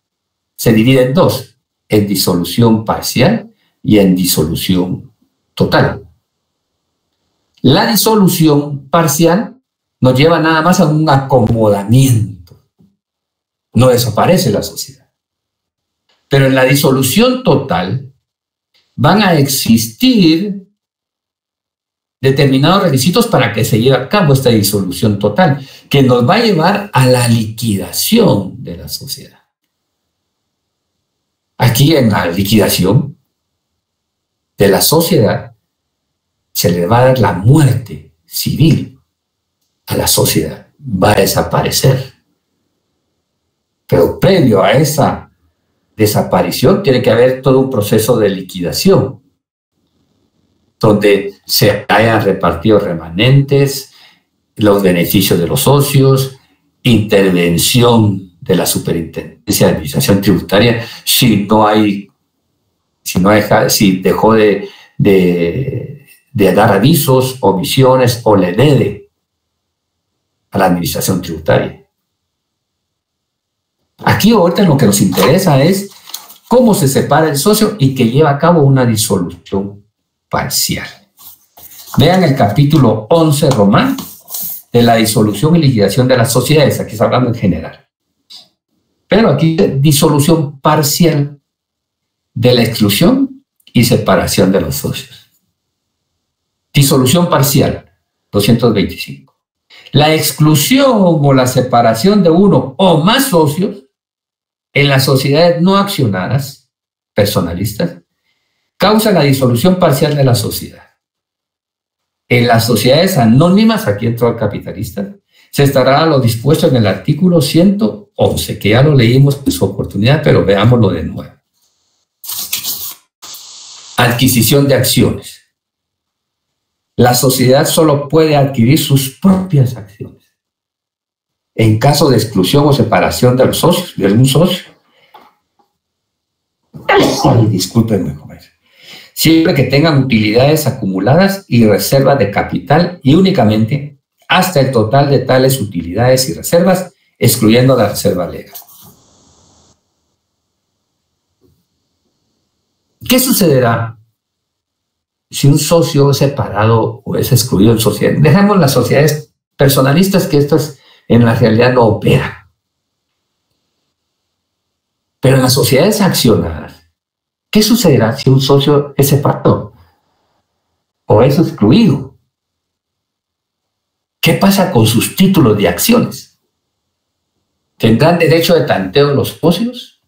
se divide en dos, en disolución parcial y en disolución total. La disolución parcial nos lleva nada más a un acomodamiento. No desaparece la sociedad. Pero en la disolución total van a existir determinados requisitos para que se lleve a cabo esta disolución total, que nos va a llevar a la liquidación de la sociedad. Aquí en la liquidación de la sociedad se le va a dar la muerte civil a la sociedad, va a desaparecer. Pero previo a esa desaparición tiene que haber todo un proceso de liquidación, donde se hayan repartido remanentes, los beneficios de los socios, intervención de la Superintendencia de Administración Tributaria, si dejó de dar avisos, omisiones o le debe a la Administración Tributaria. Aquí ahorita lo que nos interesa es cómo se separa el socio y que lleva a cabo una disolución parcial. Vean el capítulo 11 romano de la disolución y liquidación de las sociedades. Aquí está hablando en general. Pero aquí disolución parcial de la exclusión y separación de los socios. Disolución parcial, 225. La exclusión o la separación de uno o más socios en las sociedades no accionadas, personalistas, causa la disolución parcial de la sociedad. En las sociedades anónimas, aquí entró el capitalista, se estará lo dispuesto en el artículo 111, que ya lo leímos en su oportunidad, pero veámoslo de nuevo. Adquisición de acciones. La sociedad solo puede adquirir sus propias acciones. En caso de exclusión o separación de los socios, de algún socio. Ay, discúlpenme, joven. Siempre que tengan utilidades acumuladas y reservas de capital y únicamente hasta el total de tales utilidades y reservas, excluyendo la reserva legal. ¿Qué sucederá si un socio es separado o es excluido en sociedad? Dejemos las sociedades personalistas, que estas en la realidad no operan. Pero en las sociedades accionadas, ¿qué sucederá si un socio es separado o es excluido? ¿Qué pasa con sus títulos de acciones? ¿Tendrán derecho de tanteo los socios?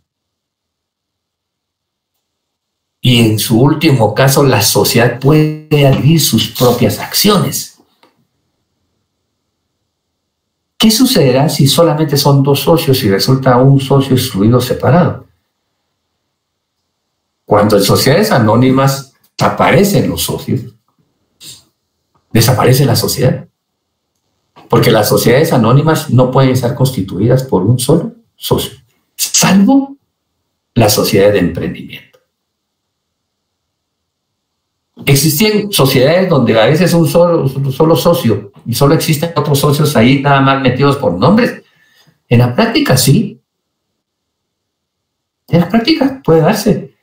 Y en su último caso, la sociedad puede adquirir sus propias acciones. ¿Qué sucederá si solamente son dos socios y resulta un socio excluido separado? Cuando en sociedades anónimas aparecen los socios, desaparece la sociedad. Porque las sociedades anónimas no pueden estar constituidas por un solo socio, salvo la sociedad de emprendimiento. Existen sociedades donde a veces un solo socio y solo existen otros socios ahí nada más metidos por nombres. En la práctica sí. En la práctica puede darse.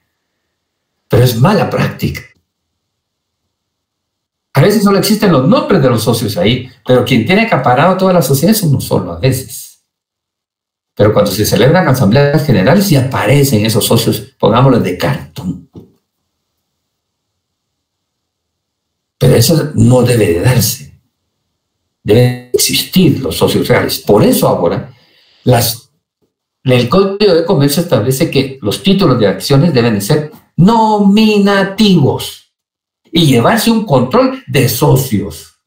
Pero es mala práctica. A veces solo existen los nombres de los socios ahí, pero quien tiene acaparado toda la sociedad es uno solo a veces. Pero cuando se celebran asambleas generales y aparecen esos socios, pongámoslos de cartón. Pero eso no debe de darse. Deben existir los socios reales. Por eso ahora El Código de Comercio establece que los títulos de acciones deben de ser nominativos y llevarse un control de socios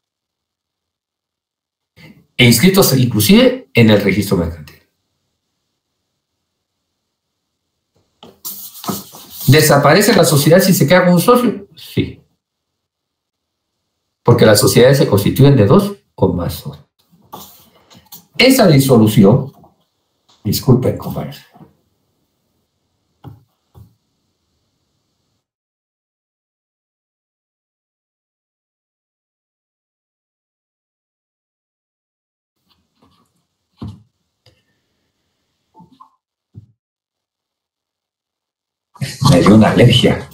e inscritos inclusive en el registro mercantil. ¿Desaparece la sociedad si se queda con un socio? Sí. Porque las sociedades se constituyen de 2 o más socios. Esa disolución, disculpen, compañeros, me dio una alergia.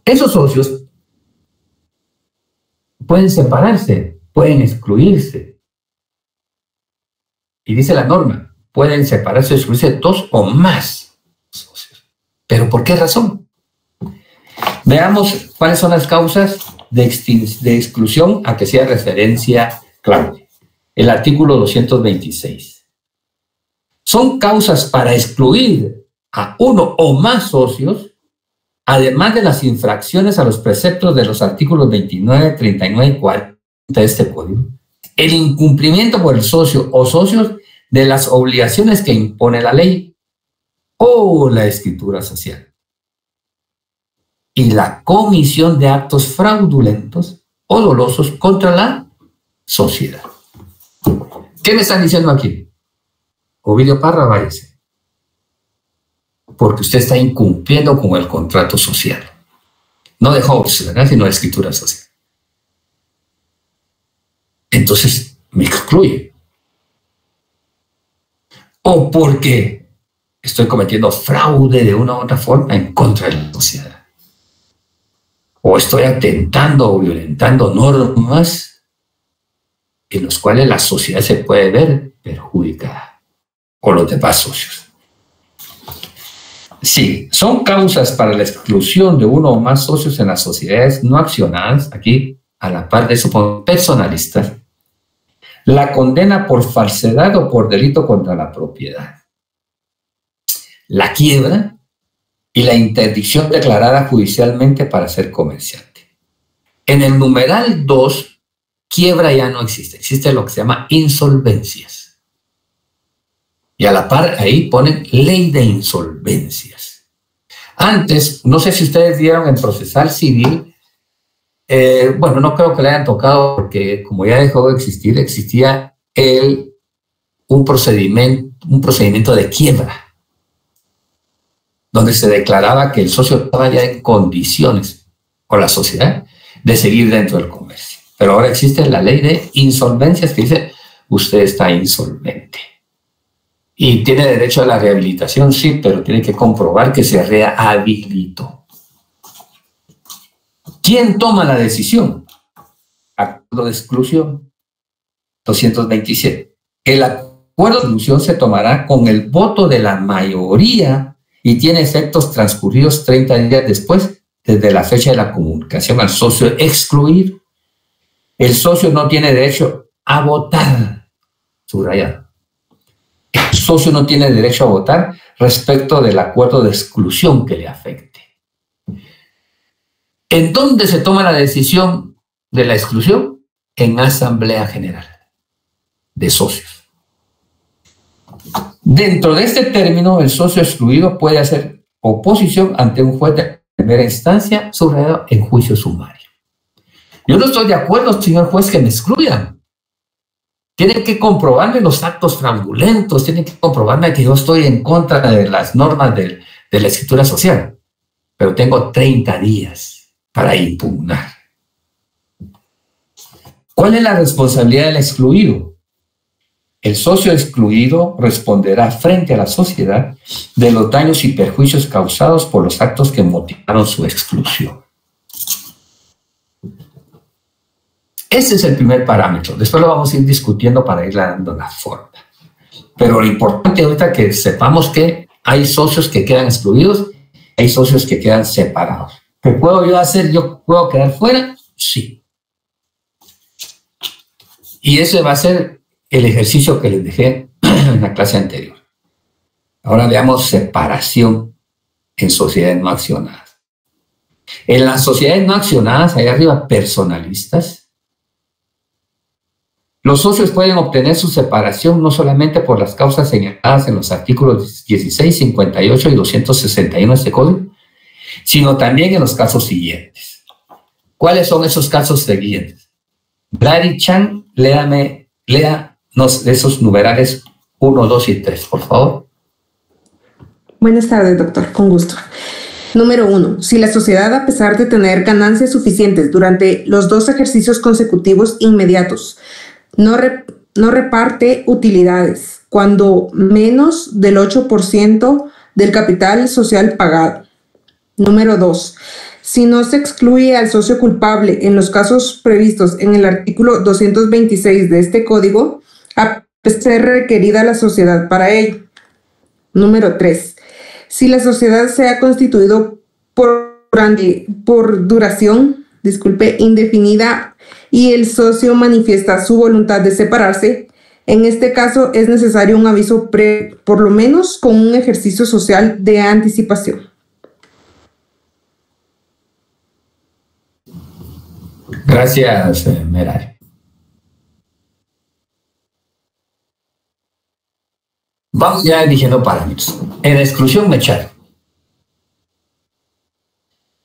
Esos socios pueden separarse, pueden excluirse. Y dice la norma, pueden separarse o excluirse 2 o más socios. ¿Pero por qué razón? Veamos cuáles son las causas de exclusión a que hacía referencia Claudia. El artículo 226. Son causas para excluir a 1 o más socios, además de las infracciones a los preceptos de los artículos 29, 39 y 40 de este código, el incumplimiento por el socio o socios de las obligaciones que impone la ley o la escritura social, y la comisión de actos fraudulentos o dolosos contra la sociedad. ¿Qué me están diciendo aquí? Ovidio Parra, váyase. Porque usted está incumpliendo con el contrato social. No de Hobbes, ¿verdad? Sino de escritura social. Entonces, me excluye. O porque estoy cometiendo fraude de una u otra forma en contra de la sociedad. O estoy atentando o violentando normas en las cuales la sociedad se puede ver perjudicada. O los demás socios. Sí, son causas para la exclusión de 1 o más socios en las sociedades no accionadas, aquí a la par de eso, personalistas, la condena por falsedad o por delito contra la propiedad, la quiebra y la interdicción declarada judicialmente para ser comerciante. En el numeral 2, quiebra ya no existe, existe lo que se llama insolvencias. Y a la par ahí ponen ley de insolvencias. Antes, no sé si ustedes vieron en procesal civil, bueno, no creo que le hayan tocado porque como ya dejó de existir, existía un procedimiento de quiebra, donde se declaraba que el socio estaba ya en condiciones, o la sociedad, de seguir dentro del comercio. Pero ahora existe la ley de insolvencias que dice, usted está insolvente. Y tiene derecho a la rehabilitación, sí, pero tiene que comprobar que se rehabilitó. ¿Quién toma la decisión? Acuerdo de exclusión. 227. El acuerdo de exclusión se tomará con el voto de la mayoría y tiene efectos transcurridos 30 días después, desde la fecha de la comunicación al socio excluir. El socio no tiene derecho a votar. Subrayado. El socio no tiene derecho a votar respecto del acuerdo de exclusión que le afecte. ¿En dónde se toma la decisión de la exclusión? En Asamblea General de Socios. Dentro de este término, el socio excluido puede hacer oposición ante un juez de primera instancia, subrayado en juicio sumario. Yo no estoy de acuerdo, señor juez, que me excluyan. Tienen que comprobarme los actos fraudulentos, tienen que comprobarme que yo estoy en contra de las normas de la escritura social. Pero tengo 30 días para impugnar. ¿Cuál es la responsabilidad del excluido? El socio excluido responderá frente a la sociedad de los daños y perjuicios causados por los actos que motivaron su exclusión. Ese es el primer parámetro. Después lo vamos a ir discutiendo para irle dando la forma. Pero lo importante ahorita es que sepamos que hay socios que quedan excluidos, hay socios que quedan separados. ¿Qué puedo yo hacer? ¿Yo puedo quedar fuera? Sí. Y ese va a ser el ejercicio que les dejé en la clase anterior. Ahora veamos separación en sociedades no accionadas. En las sociedades no accionadas, ahí arriba, personalistas, los socios pueden obtener su separación no solamente por las causas señaladas en los artículos 16, 58 y 261 de este código, sino también en los casos siguientes. ¿Cuáles son esos casos siguientes? Brady Chan, léanos esos numerales 1, 2 y 3, por favor. Buenas tardes, doctor, con gusto. Número 1. Si la sociedad, a pesar de tener ganancias suficientes durante los 2 ejercicios consecutivos inmediatos, no reparte utilidades cuando menos del 8% del capital social pagado. Número 2. Si no se excluye al socio culpable en los casos previstos en el artículo 226 de este código, a ser requerida la sociedad para ello. Número 3. Si la sociedad se ha constituido por duración indefinida y el socio manifiesta su voluntad de separarse, en este caso es necesario un aviso previo, por lo menos con un ejercicio social de anticipación. Gracias, Merari. Vamos ya eligiendo parámetros. En la exclusión me echaron.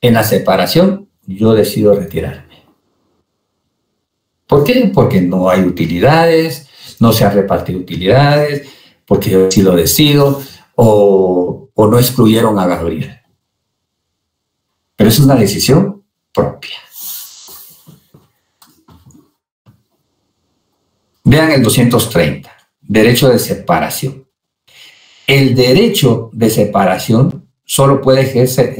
En la separación yo decido retirarme. ¿Por qué? Porque no hay utilidades, no se han repartido utilidades, porque yo sí lo decido, o no excluyeron a Gabriel. Pero es una decisión propia. Vean el 230, derecho de separación. El derecho de separación solo puede ser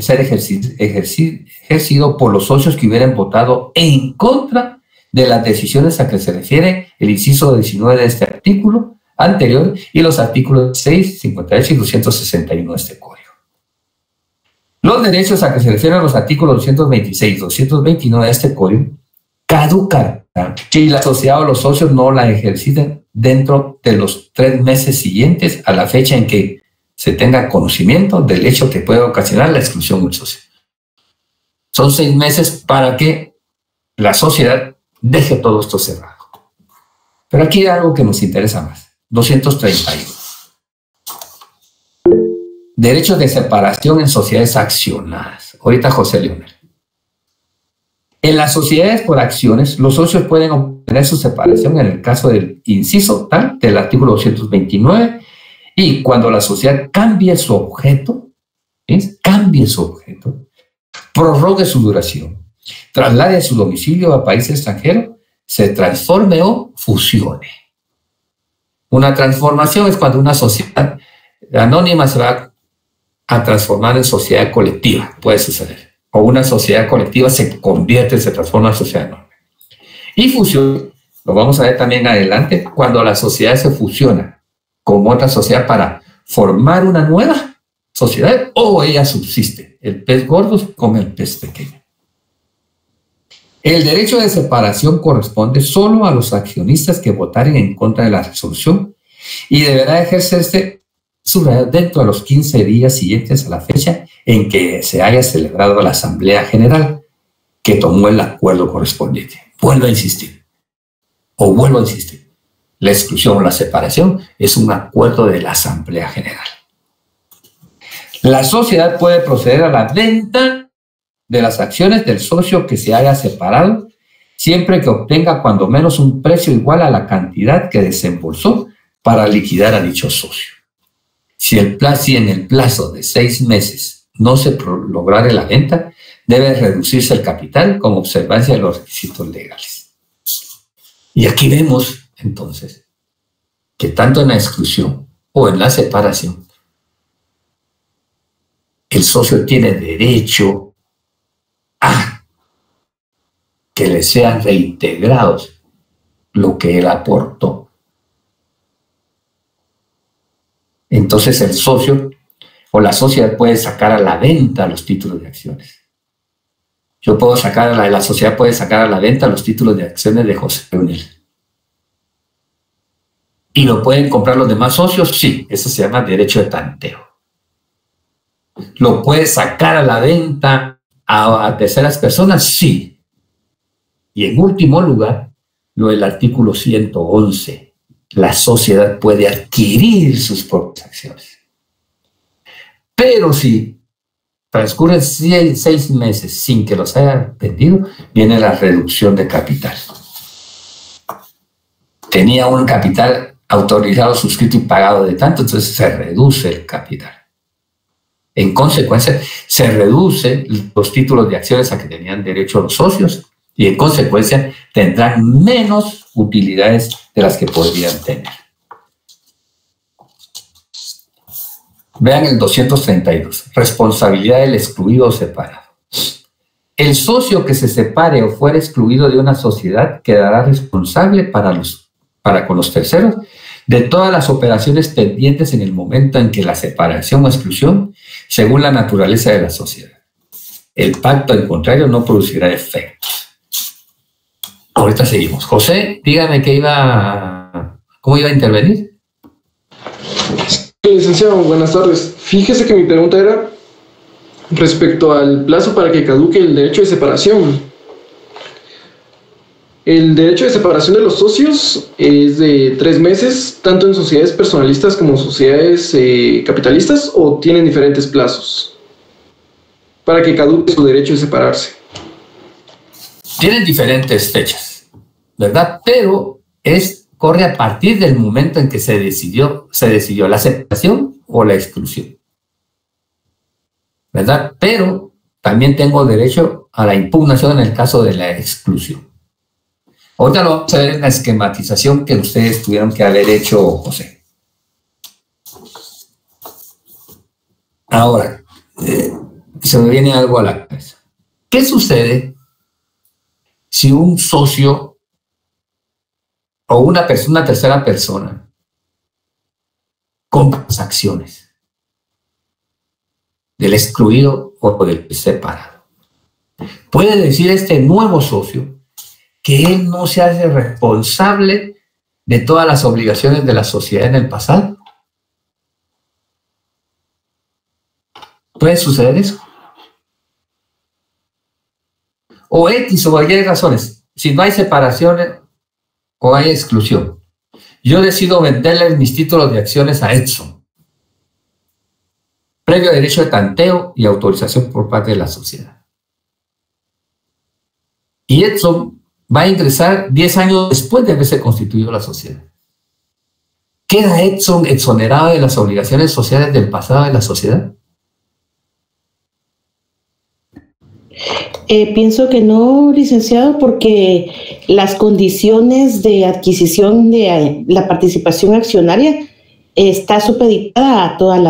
ejercido por los socios que hubieran votado en contra de las decisiones a que se refiere el inciso 19 de este artículo anterior y los artículos 6, 58 y 261 de este código. Los derechos a que se refieren los artículos 226 y 229 de este código caducan si la sociedad o los socios no la ejerciten dentro de los 3 meses siguientes a la fecha en que se tenga conocimiento del hecho que puede ocasionar la exclusión del socio. Son 6 meses para que la sociedad deje todo esto cerrado. Pero aquí hay algo que nos interesa más. 231. Derechos de separación en sociedades accionadas. Ahorita José Leonel. En las sociedades por acciones, los socios pueden obtener su separación en el caso del inciso tal del artículo 229 y cuando la sociedad cambie su objeto, prorrogue su duración, traslade su domicilio a país extranjero, se transforme o fusione. Una transformación es cuando una sociedad anónima se va a transformar en sociedad colectiva, puede suceder. O una sociedad colectiva se transforma en sociedad enorme. Y fusión, lo vamos a ver también adelante, cuando la sociedad se fusiona con otra sociedad para formar una nueva sociedad o ella subsiste. El pez gordo con el pez pequeño. El derecho de separación corresponde solo a los accionistas que votaren en contra de la resolución y deberá ejercerse dentro de los 15 días siguientes a la fecha en que se haya celebrado la Asamblea General que tomó el acuerdo correspondiente. Vuelvo a insistir. La exclusión o la separación es un acuerdo de la Asamblea General. La sociedad puede proceder a la venta de las acciones del socio que se haya separado siempre que obtenga cuando menos un precio igual a la cantidad que desembolsó para liquidar a dicho socio. Si en el plazo de 6 meses no se lograre la venta, debe reducirse el capital con observancia de los requisitos legales. Y aquí vemos, entonces, que tanto en la exclusión o en la separación, el socio tiene derecho a que le sean reintegrados lo que él aportó. Entonces el socio o la sociedad puede sacar a la venta los títulos de acciones. La sociedad puede sacar a la venta los títulos de acciones de José Leonel. ¿Y lo pueden comprar los demás socios? Sí, eso se llama derecho de tanteo. ¿Lo puede sacar a la venta a terceras personas? Sí. Y en último lugar, lo del artículo 111. La sociedad puede adquirir sus propias acciones. Pero si transcurren 6 meses sin que los haya vendido, viene la reducción de capital. Tenía un capital autorizado, suscrito y pagado de tanto, entonces se reduce el capital. En consecuencia, se reducen los títulos de acciones a que tenían derecho los socios y en consecuencia tendrán menos utilidades de las que podrían tener. Vean el 232, responsabilidad del excluido o separado. El socio que se separe o fuera excluido de una sociedad quedará responsable para con los terceros de todas las operaciones pendientes en el momento en que la separación o exclusión, según la naturaleza de la sociedad. El pacto, al contrario, no producirá efectos. Ahorita seguimos. José, dígame cómo iba a intervenir. Licenciado, buenas tardes. Fíjese que mi pregunta era respecto al plazo para que caduque el derecho de separación. El derecho de separación de los socios es de 3 meses, tanto en sociedades personalistas como sociedades capitalistas, o tienen diferentes plazos para que caduque su derecho de separarse. Tienen diferentes fechas, ¿verdad? Pero corre a partir del momento en que se decidió la separación o la exclusión, ¿verdad? Pero también tengo derecho a la impugnación en el caso de la exclusión. Ahorita lo vamos a ver en la esquematización que ustedes tuvieron que haber hecho, José. Ahora, se me viene algo a la cabeza. ¿Qué sucede si un socio o una tercera persona compra las acciones del excluido o del separado? Puede decir este nuevo socio que él no se hace responsable de todas las obligaciones de la sociedad en el pasado. ¿Puede suceder eso? O X o Y razones. Si no hay separaciones o hay exclusión, yo decido venderle mis títulos de acciones a Edson, previo derecho de tanteo y autorización por parte de la sociedad. Y Edson va a ingresar 10 años después de haberse constituido la sociedad. ¿Queda Edson exonerado de las obligaciones sociales del pasado de la sociedad? Pienso que no, licenciado, porque las condiciones de adquisición de la participación accionaria está supeditada a todas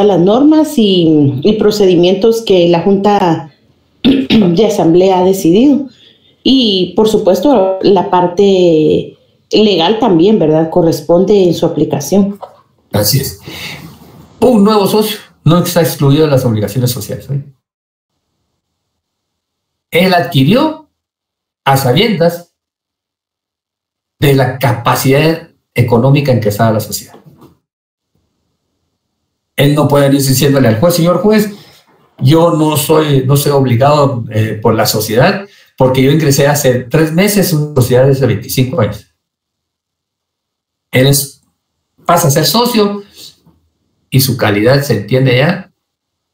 las normas y procedimientos que la Junta de Asamblea ha decidido. Y, por supuesto, la parte legal también, ¿verdad?, corresponde en su aplicación. Así es. Un nuevo socio no está excluido de las obligaciones sociales. Él adquirió a sabiendas de la capacidad económica en que estaba la sociedad. Él no puede ir diciéndole al juez, señor juez, yo no soy obligado por la sociedad, porque yo ingresé hace 3 meses en una sociedad de 25 años. Él pasa a ser socio y su calidad se entiende ya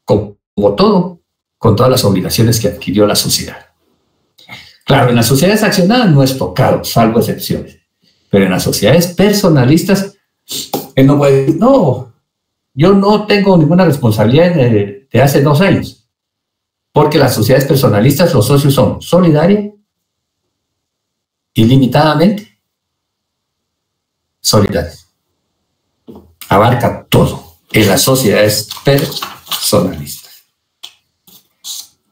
como todo, con todas las obligaciones que adquirió la sociedad. Claro, en las sociedades accionadas no es tocado, salvo excepciones. Pero en las sociedades personalistas, él no puede decir, no, yo no tengo ninguna responsabilidad de hace 2 años. Porque las sociedades personalistas, los socios son solidaria, ilimitadamente solidarios. Abarca todo en las sociedades personalistas.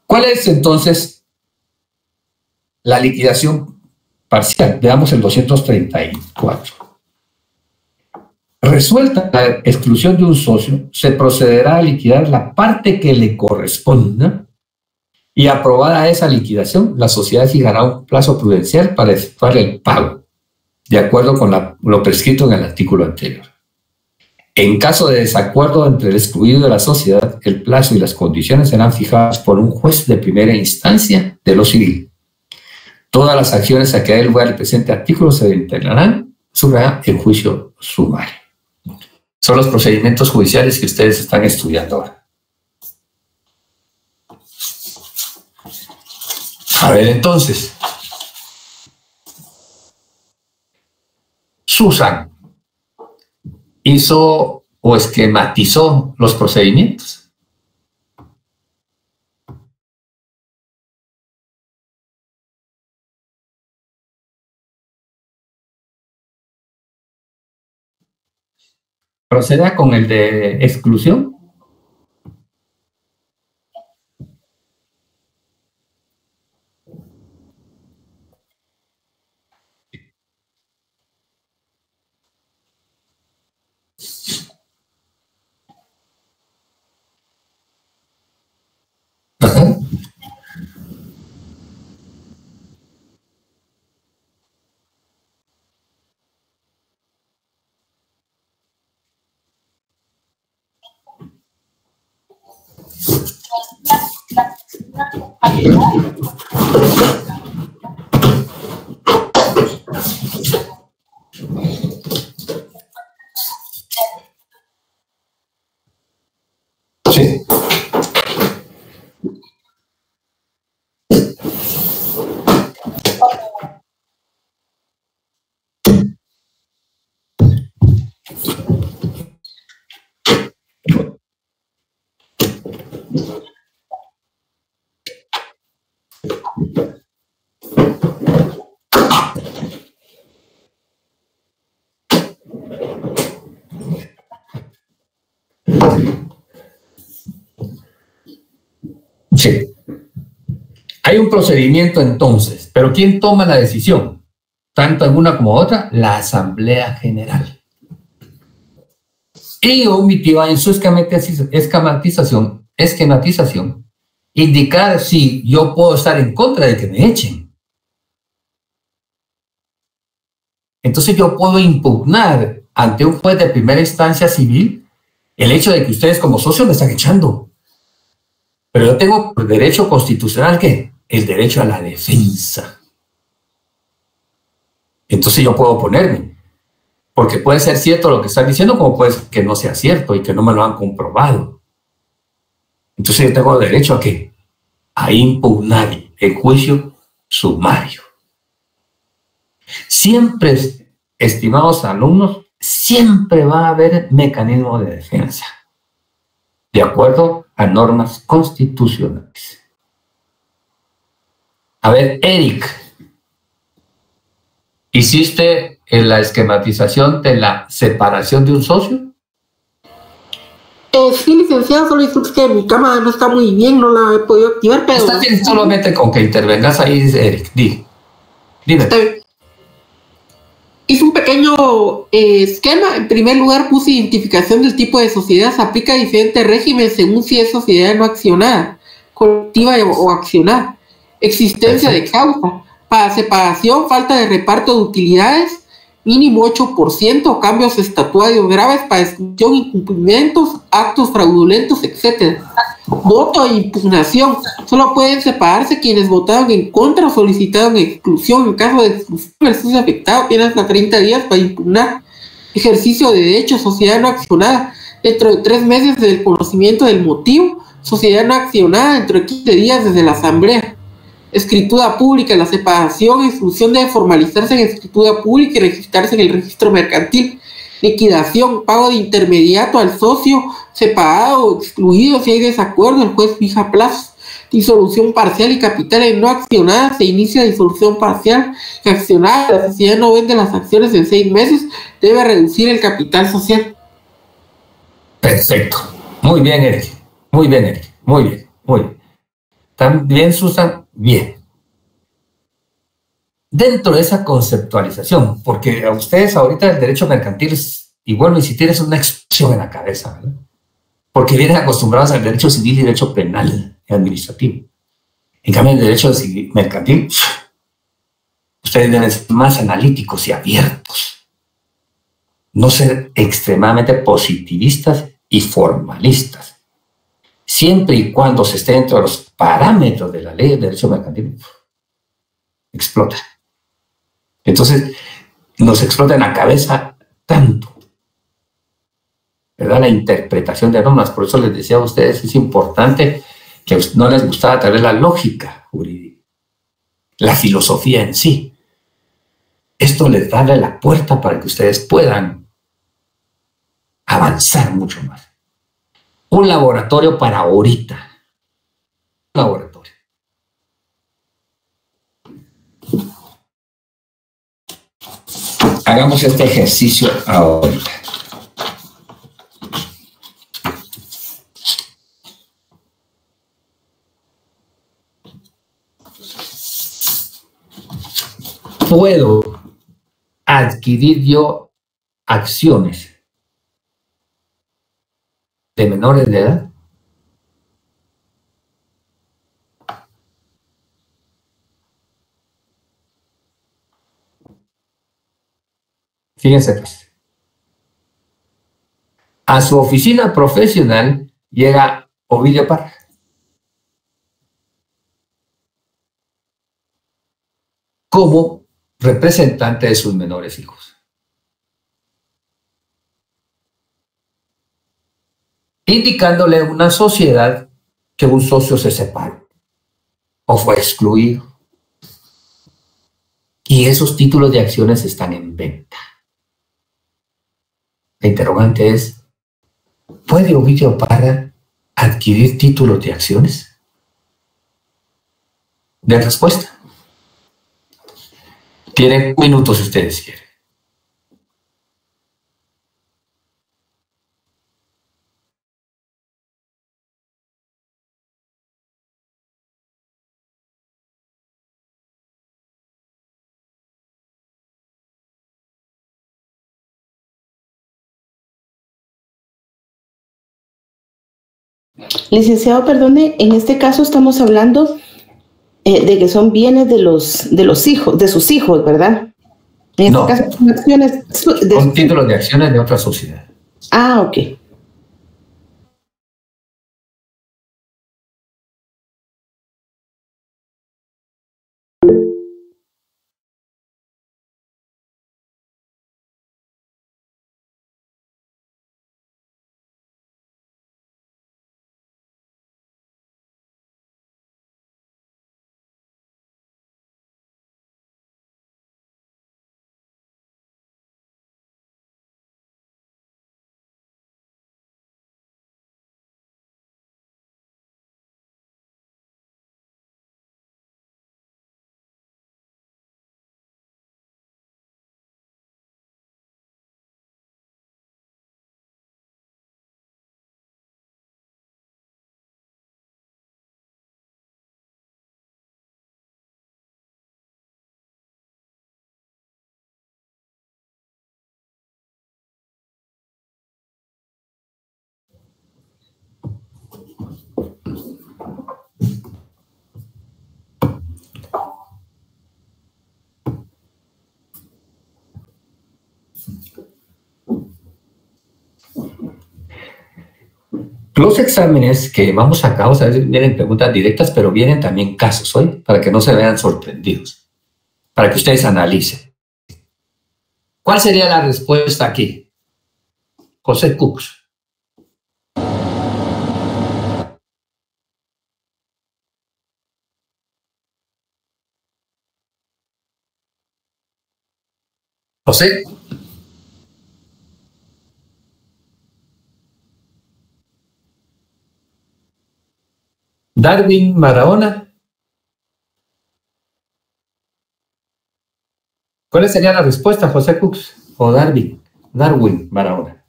¿Cuál es entonces la liquidación parcial? Veamos el 234. Resuelta la exclusión de un socio, se procederá a liquidar la parte que le corresponda. Y aprobada esa liquidación, la sociedad fijará un plazo prudencial para efectuar el pago de acuerdo con lo prescrito en el artículo anterior. En caso de desacuerdo entre el excluido de la sociedad, el plazo y las condiciones serán fijadas por un juez de primera instancia de lo civil. Todas las acciones a que dé lugar el presente artículo se integrarán en juicio sumario. Son los procedimientos judiciales que ustedes están estudiando ahora. A ver, entonces, Susan hizo o esquematizó los procedimientos. Proceda con el de exclusión. Ajá. Sí. Sí. Hay un procedimiento entonces, pero ¿quién toma la decisión? Tanto en una como otra, la Asamblea General. Y omitió en su esquematización indicar si yo puedo estar en contra de que me echen. Entonces yo puedo impugnar ante un juez de primera instancia civil el hecho de que ustedes como socios me están echando. Pero yo tengo por derecho constitucional, ¿qué? El derecho a la defensa. Entonces yo puedo oponerme, porque puede ser cierto lo que están diciendo, como puede ser que no sea cierto y que no me lo han comprobado. Entonces yo tengo derecho a ¿qué? A impugnar el juicio sumario. Siempre, estimados alumnos, siempre va a haber mecanismo de defensa, de acuerdo a normas constitucionales. A ver, Eric, ¿hiciste la esquematización de la separación de un socio? Sí, licenciado, solo disculpe que mi cámara no está muy bien, no la he podido activar, pero... Está bien, solamente con que intervengas ahí, Eric, dime. Hice un pequeño esquema. En primer lugar, puse identificación del tipo de sociedad. Se aplica a diferentes regímenes según si es sociedad no accionada, colectiva o accionada. Existencia de causa. Para separación, falta de reparto de utilidades, mínimo 8%, cambios estatutarios graves, para exclusión, incumplimientos, actos fraudulentos, etc. Voto e impugnación. Solo pueden separarse quienes votaron en contra o solicitaron exclusión. En caso de exclusión, el socio afectado tiene hasta 30 días para impugnar. Ejercicio de derecho, sociedad no accionada, dentro de 3 meses desde el conocimiento del motivo. Sociedad no accionada, dentro de 15 días desde la asamblea. Escritura pública. La separación, exclusión debe formalizarse en escritura pública y registrarse en el registro mercantil. Liquidación, pago de intermediato al socio separado o excluido. Si hay desacuerdo, el juez fija plazos. Disolución parcial y capitales no accionadas. Se inicia disolución parcial y accionada. La sociedad no vende las acciones en 6 meses. Debe reducir el capital social. Perfecto. Muy bien, Eric. Muy bien, Eric. Muy bien. Muy bien. También, Susan, bien. Dentro de esa conceptualización, porque a ustedes ahorita el derecho mercantil es, y vuelvo a insistir, es una expresión en la cabeza, ¿verdad? Porque vienen acostumbrados al derecho civil y derecho penal y administrativo. En cambio, el derecho mercantil, ustedes ustedes deben ser más analíticos y abiertos. No ser extremadamente positivistas y formalistas. Siempre y cuando se esté dentro de los parámetros de la ley de derecho mercantil, explota. Entonces, nos explota en la cabeza tanto, ¿verdad? La interpretación de normas. Por eso les decía a ustedes, es importante que no les gustaba tal vez la lógica jurídica, la filosofía en sí. Esto les da la puerta para que ustedes puedan avanzar mucho más. Un laboratorio para ahorita. Un laboratorio. Hagamos este ejercicio ahorita. ¿Puedo adquirir yo acciones de menores de edad? Fíjense pues. A su oficina profesional llega Ovidio Parra. Como representante de sus menores hijos. Indicándole a una sociedad que un socio se separó o fue excluido. Y esos títulos de acciones están en venta. La interrogante es, ¿puede Ovidio Parra adquirir títulos de acciones? De respuesta. Tienen minutos si ustedes quieren. Licenciado, perdone, en este caso estamos hablando de que son bienes de los hijos, de sus hijos, ¿verdad? En No, este caso son acciones son títulos de acciones de otra sociedad. Ah, ok. Los exámenes que vamos acá, a veces vienen preguntas directas, pero vienen también casos, ¿oye? Para que no se vean sorprendidos, para que ustedes analicen. ¿Cuál sería la respuesta aquí? José Cux. José. Darwin Barahona. ¿Cuál sería la respuesta, José Cux? O Darwin Barahona.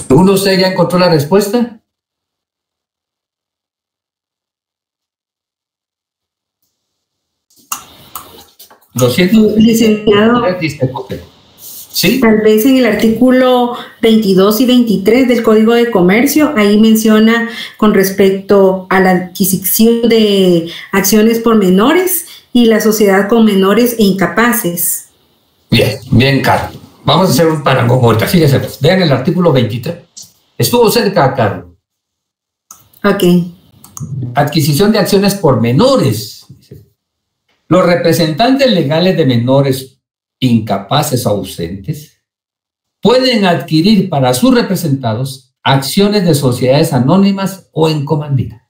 ¿Uno de ustedes ya encontró la respuesta? Lo siento. Licenciado. Sí. Sí. Tal vez en el artículo 22 y 23 del Código de Comercio, ahí menciona con respecto a la adquisición de acciones por menores y la sociedad con menores e incapaces. Bien, Carlos. Vamos a hacer un parangón ahorita. Fíjense, pues, vean el artículo 23. Estuvo cerca, Carlos. Ok. Adquisición de acciones por menores. Los representantes legales de menores incapaces o ausentes pueden adquirir para sus representados acciones de sociedades anónimas o en comandita,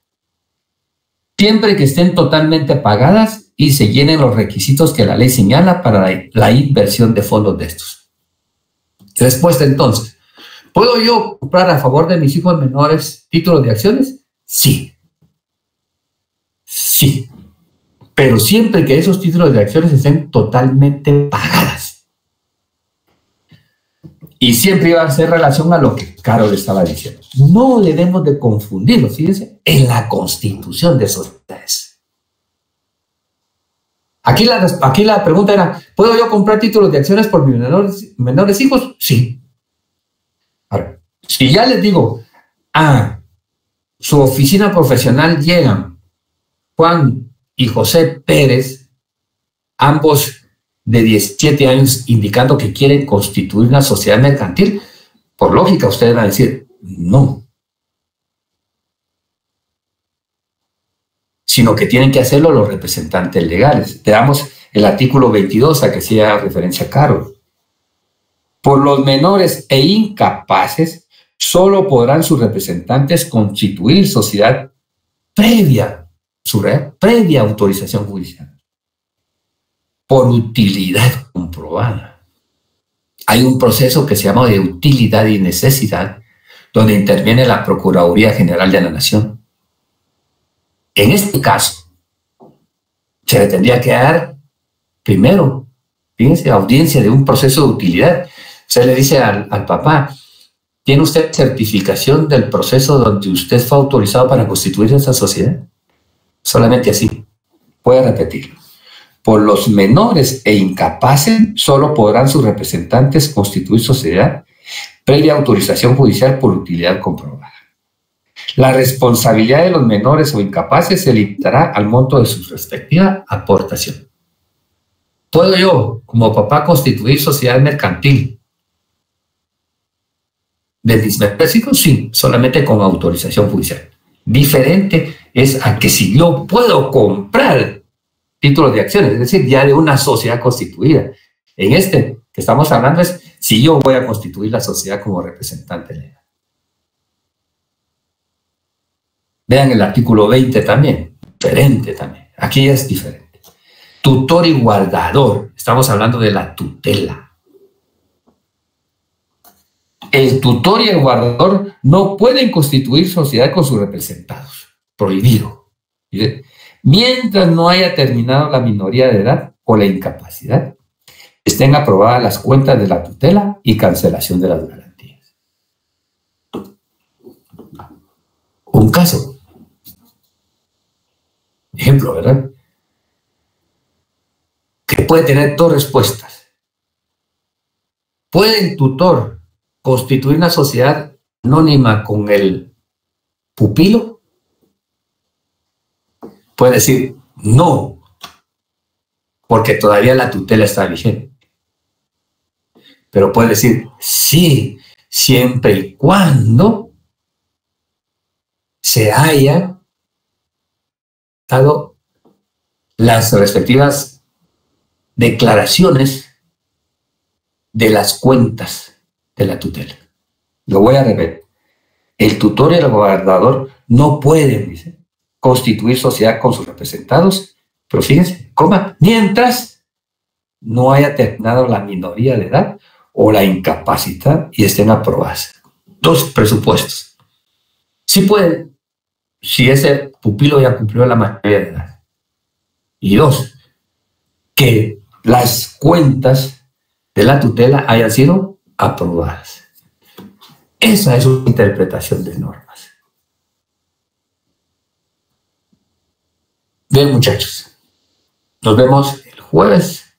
siempre que estén totalmente pagadas y se llenen los requisitos que la ley señala para la inversión de fondos de estos. Respuesta entonces, ¿puedo yo comprar a favor de mis hijos menores títulos de acciones? Sí. Sí. Pero siempre que esos títulos de acciones estén totalmente pagadas. Y siempre iba a hacer relación a lo que Carol estaba diciendo. No debemos de confundirlo, fíjense, en la constitución de sociedades. Aquí la pregunta era, ¿puedo yo comprar títulos de acciones por mis menores hijos? Sí. Ahora, si ya les digo, a su oficina profesional llegan Juan y José Pérez, ambos de 17 años, indicando que quieren constituir una sociedad mercantil, por lógica ustedes van a decir, no. Sino que tienen que hacerlo los representantes legales. Veamos el artículo 22 a que hacía referencia a Carol. Por los menores e incapaces, solo podrán sus representantes constituir sociedad previa autorización judicial, por utilidad comprobada. Hay un proceso que se llama de utilidad y necesidad, donde interviene la Procuraduría General de la Nación. En este caso, se le tendría que dar primero, fíjense, audiencia de un proceso de utilidad. Se le dice al papá, ¿tiene usted certificación del proceso donde usted fue autorizado para constituir esa sociedad? Solamente así. Voy a repetirlo. Por los menores e incapaces, solo podrán sus representantes constituir sociedad previa autorización judicial por utilidad comprobada. La responsabilidad de los menores o incapaces se limitará al monto de su respectiva aportación. ¿Puedo yo, como papá, constituir sociedad mercantil de mis menores hijos? Sí, solamente con autorización judicial. Diferente es a que si yo puedo comprar títulos de acciones, es decir, ya de una sociedad constituida. En este que estamos hablando es si yo voy a constituir la sociedad como representante legal. Vean el artículo 20 también, diferente también. Aquí es diferente. Tutor y guardador, estamos hablando de la tutela. El tutor y el guardador no pueden constituir sociedad con sus representados. Prohibido. Mientras no haya terminado la minoría de edad o la incapacidad, estén aprobadas las cuentas de la tutela y cancelación de las garantías. Un caso. Ejemplo, ¿verdad? Que puede tener dos respuestas. ¿Puede el tutor constituir una sociedad anónima con el pupilo? Puede decir no, porque todavía la tutela está vigente. Pero puede decir sí, siempre y cuando se haya dado las respectivas declaraciones de las cuentas de la tutela. Lo voy a repetir. El tutor y el guardador no pueden, dice, constituir sociedad con sus representados, pero fíjense, mientras no haya terminado la minoría de edad o la incapacidad y estén aprobadas. Dos presupuestos. Sí pueden, si ese pupilo ya cumplió la mayoría de edad. Y dos, que las cuentas de la tutela hayan sido aprobadas. Esa es una interpretación de normas. Bien, muchachos, nos vemos el jueves